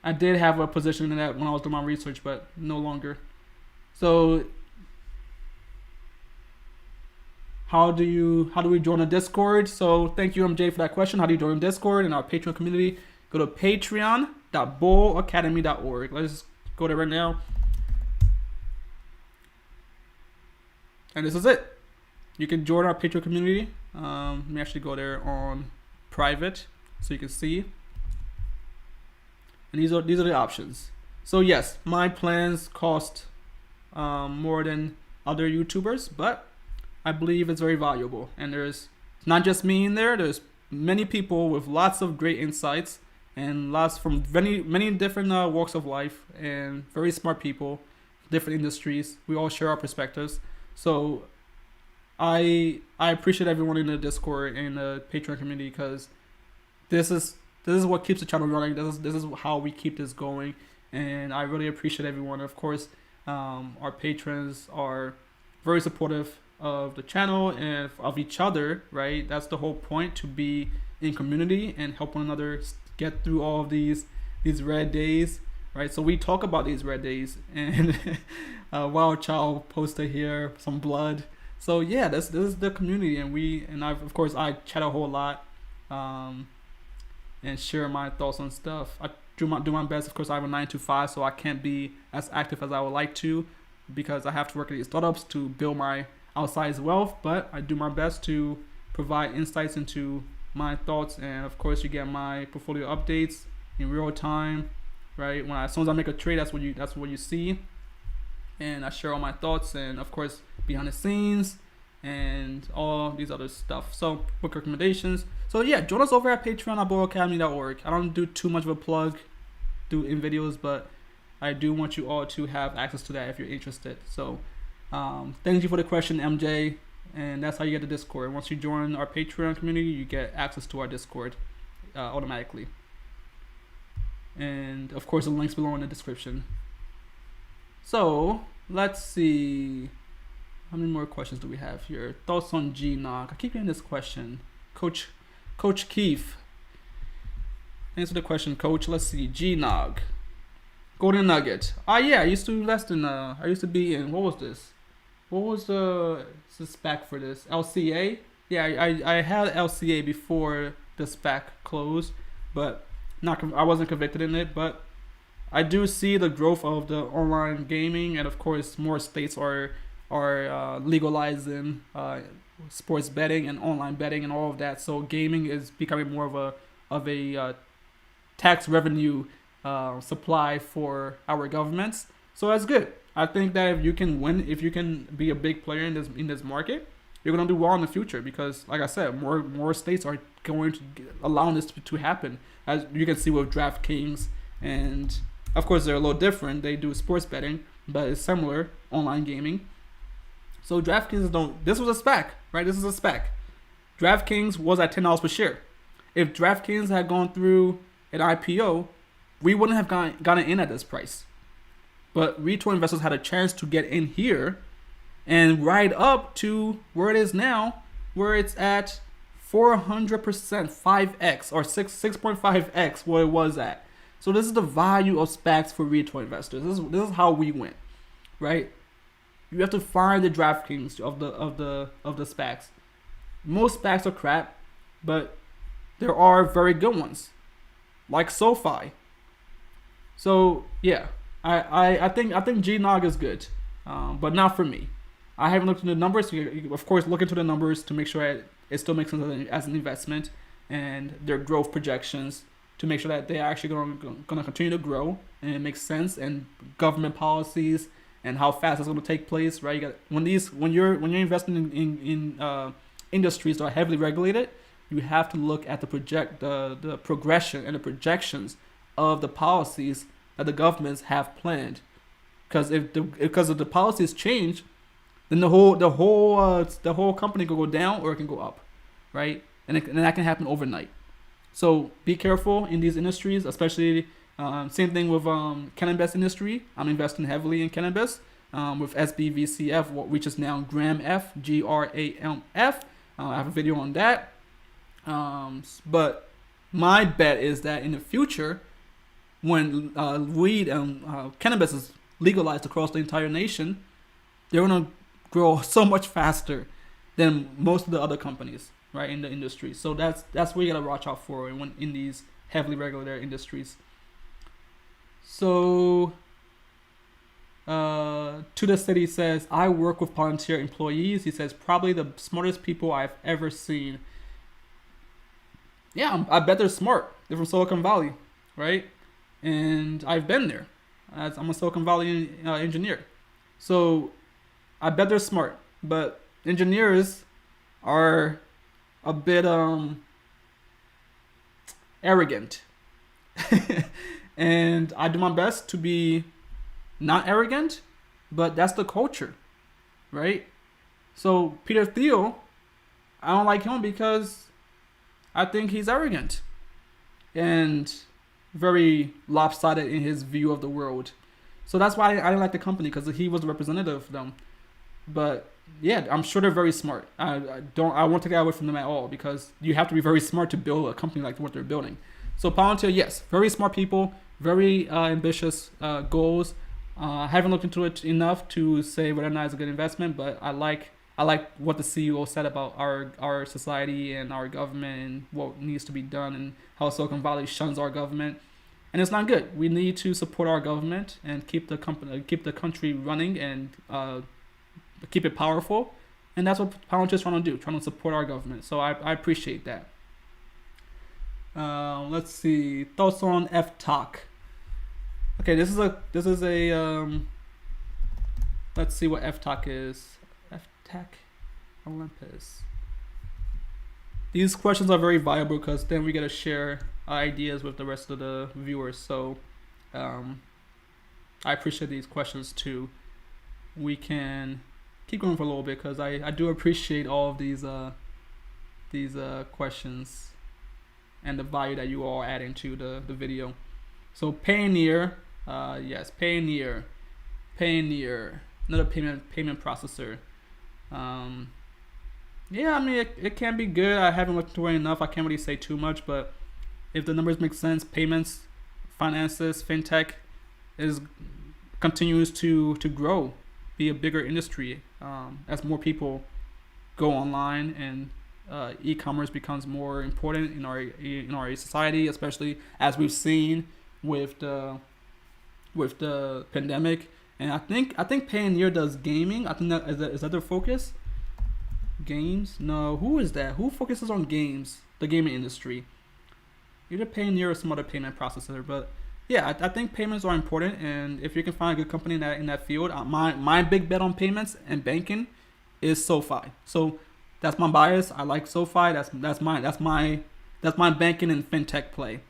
I did have a position in that when I was doing my research, but no longer. So how do we join a Discord? So thank you, MJ, for that question. How do you join a Discord in our Patreon community? Go to patreon.bullacademy.org. Let's go there right now. And this is it. You can join our Patreon community. Let me actually go there on private so you can see. And these are the options. So yes, my plans cost more than other YouTubers, but I believe it's very valuable. And it's not just me in there. There's many people with lots of great insights and lots from many different walks of life and very smart people, different industries. We all share our perspectives. So I appreciate everyone in the Discord and the Patreon community, because this is what keeps the channel running. This is how we keep this going, and I really appreciate everyone. Of course, our patrons are very supportive of the channel and of each other, right? That's the whole point, to be in community and help one another get through all of these red days, right? So we talk about these red days, and Wild Child posted here some blood. So yeah, this is the community, and I chat a whole lot, and share my thoughts on stuff. I do my best. Of course, I have a 9-to-5, so I can't be as active as I would like to, because I have to work at these startups to build my outsized wealth. But I do my best to provide insights into my thoughts, and of course, you get my portfolio updates in real time, right? As soon as I make a trade, that's what you see. and I share all my thoughts and, of course, behind the scenes and all these other stuff. So book recommendations. So yeah, join us over at patreon.boilacademy.org. I don't do too much of a plug in videos, but I do want you all to have access to that if you're interested. So thank you for the question, MJ. And that's how you get the Discord. Once you join our Patreon community, you get access to our Discord automatically. And of course, the link's below in the description. So let's see. How many more questions do we have here? Thoughts on GNOG? I keep getting this question. Coach Keith. Answer the question, Coach. Let's see. GNOG. Golden Nugget. Yeah, I used to invest in I used to be in, what was this? What was the SPAC for this? LCA? Yeah, I had LCA before the SPAC closed, but I wasn't convicted in it. But I do see the growth of the online gaming, and of course, more states are legalizing sports betting and online betting and all of that. So gaming is becoming more of a tax revenue supply for our governments. So that's good. I think that if you can be a big player in this market, you're gonna do well in the future, because, like I said, more states are going to allow this to happen, as you can see with DraftKings, and of course they're a little different. They do sports betting, but it's similar, online gaming. So DraftKings this was a SPAC, right? This is a SPAC. DraftKings was at $10 per share. If DraftKings had gone through an IPO, we wouldn't have gotten in at this price. But retail investors had a chance to get in here and ride up to where it is now, where it's at 400%, 5x or 6.5x what it was at. So this is the value of SPACs for retail investors. This is how we went, right? You have to find the DraftKings of the SPACs. Most SPACs are crap, but there are very good ones, like SoFi. So yeah, I think GNOG is good, but not for me. I haven't looked into the numbers. So you, of course, look into the numbers to make sure it still makes sense as an investment, and their growth projections to make sure that they're actually going to continue to grow and it makes sense, and government policies and how fast it's going to take place. Right? When you're investing in industries that are heavily regulated, you have to look at the progression and the projections of the policies that the governments have planned. Because if the policies change, then the whole company can go down or it can go up, right? And that can happen overnight. So be careful in these industries, especially same thing with cannabis industry. I'm investing heavily in cannabis with SBVCF, which is now GRAMF, GRAMF. I have a video on that. But my bet is that in the future, when weed and cannabis is legalized across the entire nation, they're going to grow so much faster than most of the other companies, right, in the industry. So that's what you got to watch out for in these heavily regulated industries. So To the City says, I work with Palantir employees. He says, probably the smartest people I've ever seen. Yeah, I bet they're smart. They're from Silicon Valley, right? And I've been there, as I'm a Silicon Valley engineer. So I bet they're smart, but engineers are a bit arrogant. And I do my best to be not arrogant, but that's the culture, right? So Peter Thiel, I don't like him because I think he's arrogant and very lopsided in his view of the world. So that's why I didn't like the company, because he was a representative of them. But yeah, I'm sure they're very smart. I won't take that away from them at all, because you have to be very smart to build a company like what they're building. So Palantir, yes, very smart people, very ambitious goals. I haven't looked into it enough to say whether or not it's a good investment, but I like what the CEO said about our society and our government and what needs to be done, and how Silicon Valley shuns our government. And it's not good. We need to support our government and keep the country running and keep it powerful. And that's what Palantir is trying to do, trying to support our government. So I appreciate that. Let's see, thoughts on FTAC. Okay, this is a Let's see what FTAC is. FTAC Olympus. These questions are very viable because then we get to share ideas with the rest of the viewers. So I appreciate these questions too. We can keep going for a little bit because I do appreciate all of these questions and the value that you all are adding to the video. So Payoneer, yes, Payoneer, another payment processor. Yeah, I mean it can be good. I haven't looked into it enough. I can't really say too much, but if the numbers make sense, payments, finances, fintech continues to grow, be a bigger industry as more people go online and e-commerce becomes more important in our society, especially as we've seen with the pandemic. And I think Payoneer does gaming. I think that is that their focus. Games? No, who is that? Who focuses on games? The gaming industry. Either Payoneer or some other payment processor. But yeah, I think payments are important, and if you can find a good company in that field, my big bet on payments and banking is SoFi. So that's my bias. I like SoFi. That's my banking and fintech play.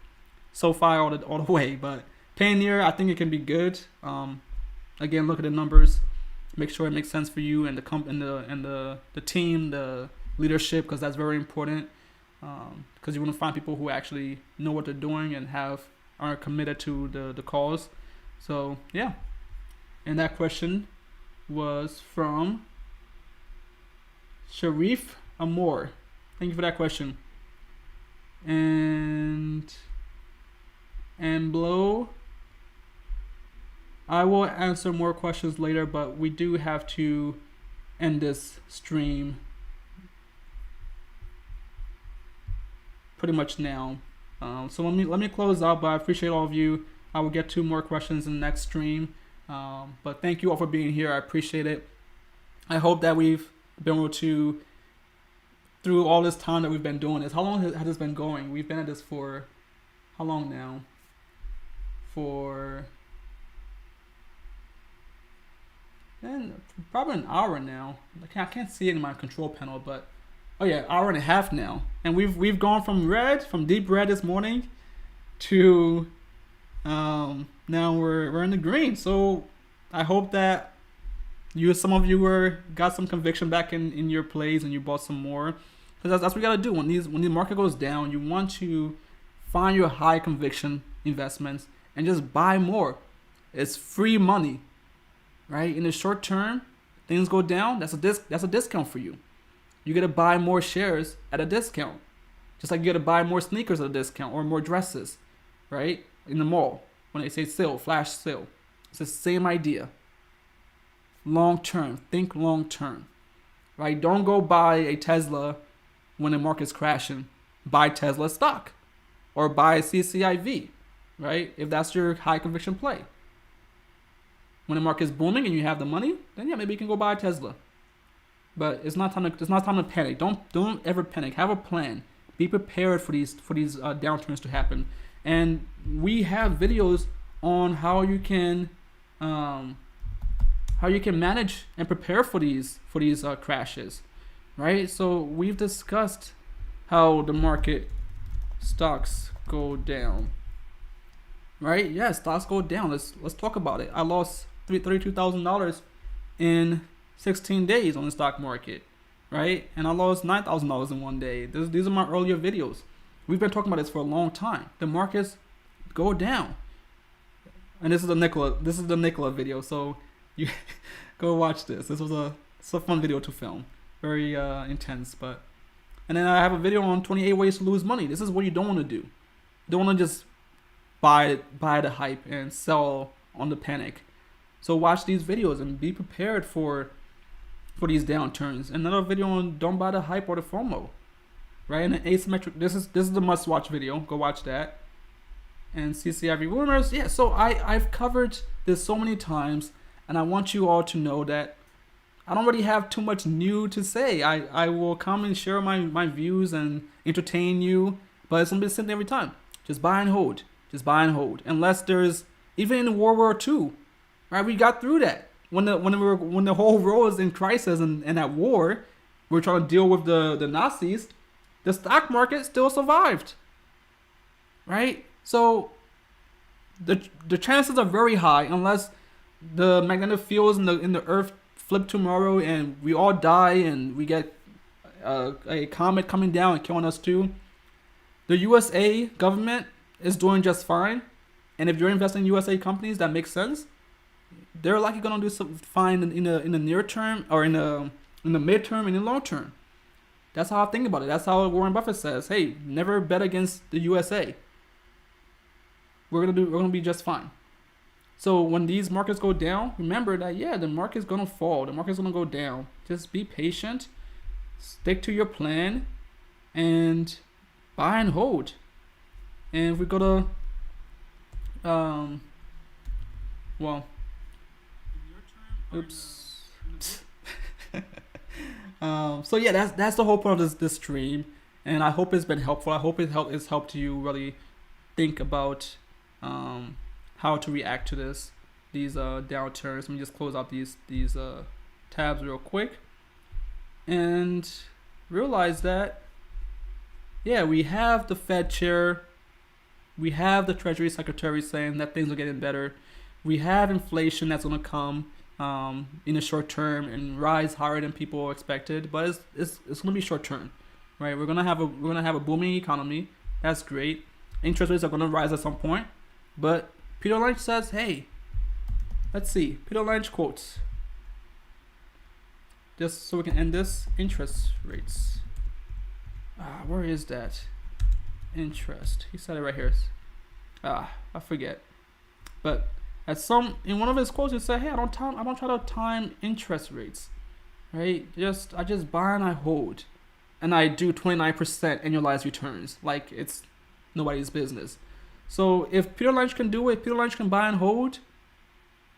SoFi all the way. But Payoneer, I think it can be good. Again, look at the numbers. Make sure it makes sense for you and the team, the leadership, because that's very important. Because you want to find people who actually know what they're doing and are committed to the cause. So yeah. And that question was from Sharif Amor. Thank you for that question. And Blow. I will answer more questions later, but we do have to end this stream pretty much now. So let me close out, but I appreciate all of you. I will get to more questions in the next stream. But thank you all for being here. I appreciate it. I hope that we've been able to, through all this time that we've been doing this, how long has this been going? We've been at this for how long now? For probably an hour now. I can't see it in my control panel, but oh yeah, hour and a half now. And we've gone from deep red this morning to now we're in the green. So I hope that some of you got some conviction back in your plays and you bought some more. Because that's what you gotta do when the market goes down. You want to find your high conviction investments and just buy more. It's free money. Right? In the short term, things go down, that's a discount for you. You get to buy more shares at a discount. Just like you get to buy more sneakers at a discount or more dresses, right? In the mall, when they say sale, flash sale. It's the same idea. Long term, think long term, right? Don't go buy a Tesla when the market's crashing. Buy Tesla stock or buy CCIV, right? If that's your high conviction play. When the market's booming and you have the money, then yeah, maybe you can go buy a Tesla. But it's not time to panic. Don't ever panic. Have a plan. Be prepared for these downturns to happen. And we have videos on how you can manage and prepare for these crashes, right? So we've discussed how the market stocks go down, right? Yeah, stocks go down. Let's talk about it. I lost $32,000 in 16 days on the stock market, right? And I lost $9,000 in one day. These are my earlier videos. We've been talking about this for a long time. The markets go down. And this is the Nikola video, so you go watch this. It's a fun video to film. Very intense, but and then I have a video on 28 ways to lose money. This is what you don't want to do. You don't want to just buy the hype and sell on the panic. So watch these videos and be prepared for these downturns. Another video on don't buy the hype or the FOMO, right? And an asymmetric. This is the must-watch video. Go watch that. And CCIV rumors. Yeah. So I've covered this so many times, and I want you all to know that I don't really have too much new to say. I will come and share my views and entertain you, but it's gonna be the same thing every time. Just buy and hold. Just buy and hold. Unless there's even in World War II. Right, we got through that. when the whole world is in crisis and at war, we're trying to deal with the Nazis, the stock market still survived, right? So the chances are very high, unless the magnetic fields in the Earth flip tomorrow and we all die and we get a comet coming down and killing us too. The USA government is doing just fine, and if you're investing in USA companies, that makes sense. They're likely gonna do some fine in the near term, or in the midterm and in the long term. That's how I think about it. That's how Warren Buffett says, "Hey, never bet against the USA. We're gonna be just fine." So when these markets go down, remember that the market's gonna fall. The market's gonna go down. Just be patient, stick to your plan, and buy and hold. And if we go to oops. So yeah, that's the whole point of this stream, and I hope it's been helpful. I hope it's helped you really think about how to react to these downturns. Let me just close out these tabs real quick and realize that we have the Fed chair, we have the Treasury Secretary saying that things are getting better, we have inflation that's going to come in the short term and rise higher than people expected, but it's going to be short term, right? We're gonna have a booming economy. That's great. Interest rates are going to rise at some point, but Peter Lynch says, hey, let's see. Peter Lynch quotes, just so we can end this. Interest rates. Where is that? Interest. He said it right here. I forget. But in one of his quotes, he said, "Hey, I don't try to time interest rates, right? I just buy and I hold, and I do 29% annualized returns, like it's nobody's business." So if Peter Lynch can do it, Peter Lynch can buy and hold,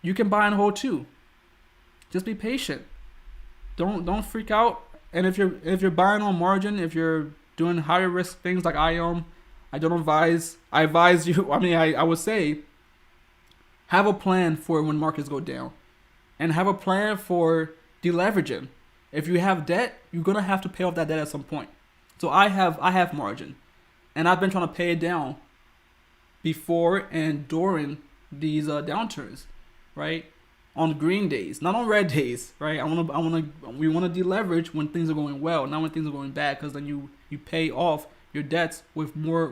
you can buy and hold too. Just be patient. Don't freak out. And if you're buying on margin, if you're doing higher risk things like I am, I advise you. I mean, I would say, have a plan for when markets go down, and have a plan for deleveraging. If you have debt, you're gonna have to pay off that debt at some point. So I have margin, and I've been trying to pay it down before and during these downturns, right? On green days, not on red days, right? We want to deleverage when things are going well, not when things are going bad, because then you pay off your debts with more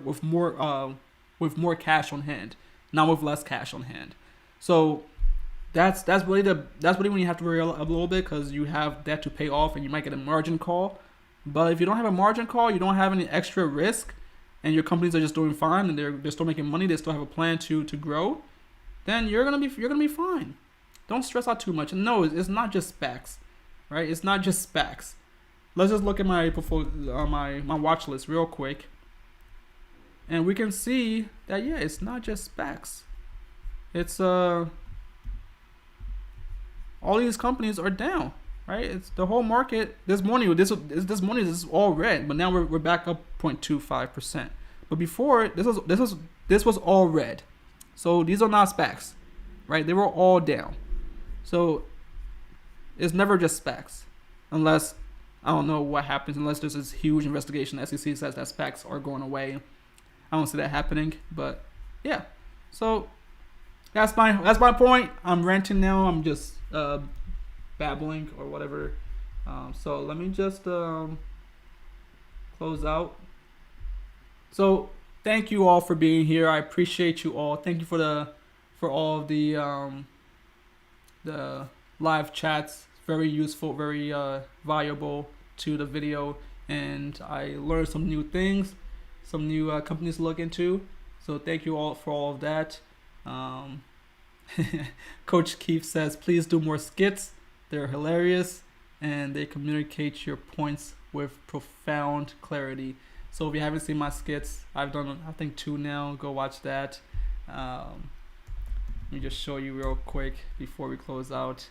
cash on hand, not with less cash on hand. So that's really when you have to worry a little bit, because you have debt to pay off and you might get a margin call. But if you don't have a margin call, you don't have any extra risk, and your companies are just doing fine and they're still making money, they still have a plan to grow, then you're gonna be fine. Don't stress out too much. And no, it's not just SPACs, right? It's not just SPACs. Let's just look at my portfolio, my watch list real quick, and we can see that it's not just SPACs. It's all these companies are down, right? It's the whole market. This morning this is all red, but now we're back up 0.25%. But before this was all red. So these are not SPACs, right? They were all down. So it's never just SPACs, unless I don't know what happens, unless there's this huge investigation. The SEC says that SPACs are going away. I don't see that happening, but yeah. So that's my point. I'm ranting now. I'm just babbling or whatever. So let me just close out. So thank you all for being here. I appreciate you all. Thank you for all of the live chats. Very useful, very valuable to the video, and I learned some new things, some new companies to look into. So thank you all for all of that. Coach Keith says, please do more skits. They're hilarious and they communicate your points with profound clarity. So if you haven't seen my skits, I've done I think 2 now. Go watch that. Let me just show you real quick before we close out.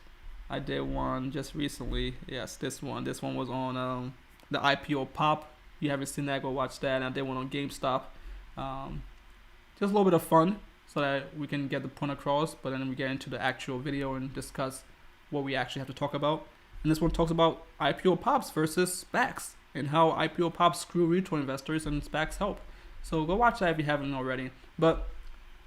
I did one just recently. Yes, this one. This one was on the IPO pop. If you haven't seen that, go watch that. And I did one on GameStop. Just a little bit of fun so that we can get the point across, but then we get into the actual video and discuss what we actually have to talk about. And this one talks about IPO pops versus SPACs and how IPO pops screw retail investors and SPACs help. So go watch that if you haven't already. But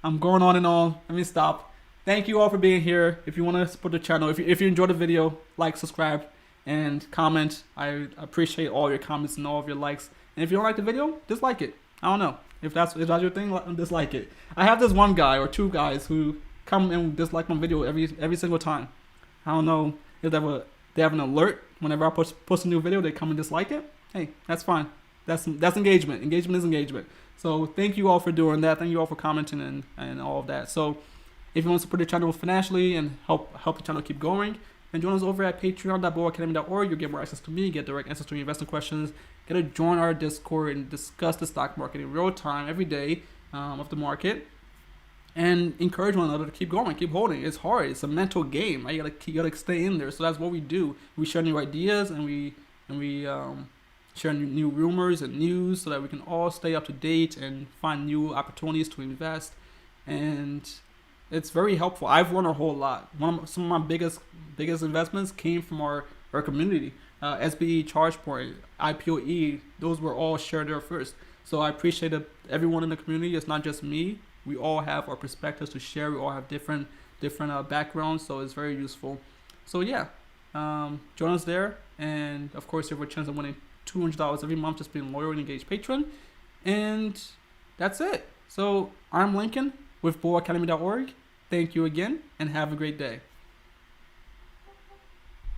I'm going on and on. Let me stop. Thank you all for being here. If you want to support the channel, if you enjoyed the video, like, subscribe, and comment. I appreciate all your comments and all of your likes. And if you don't like the video, dislike it. I don't know. If that's your thing, dislike it. I have this one guy or two guys who come and dislike my video every single time. I don't know if they have an alert whenever I post a new video, they come and dislike it. Hey, that's fine. That's engagement. Engagement is engagement. So thank you all for doing that. Thank you all for commenting and all of that. So if you want to support the channel financially and help the channel keep going, then join us over at patreon.bullish.org. You'll get more access to me, get direct answers to your investing questions, get to join our Discord and discuss the stock market in real time every day of the market, and encourage one another to keep going, keep holding. It's hard. It's a mental game. Right? You gotta stay in there. So that's what we do. We share new ideas and we share new rumors and news so that we can all stay up to date and find new opportunities to invest. And it's very helpful. I've learned a whole lot. Some of my biggest investments came from our community. SBE, ChargePoint, IPOE, those were all shared there first. So I appreciate everyone in the community. It's not just me. We all have our perspectives to share. We all have different backgrounds, so it's very useful. So yeah, join us there. And of course, you have a chance of winning $200 every month just being a loyal and engaged patron. And that's it. So I'm Lincoln with bullacademy.org. Thank you again and have a great day.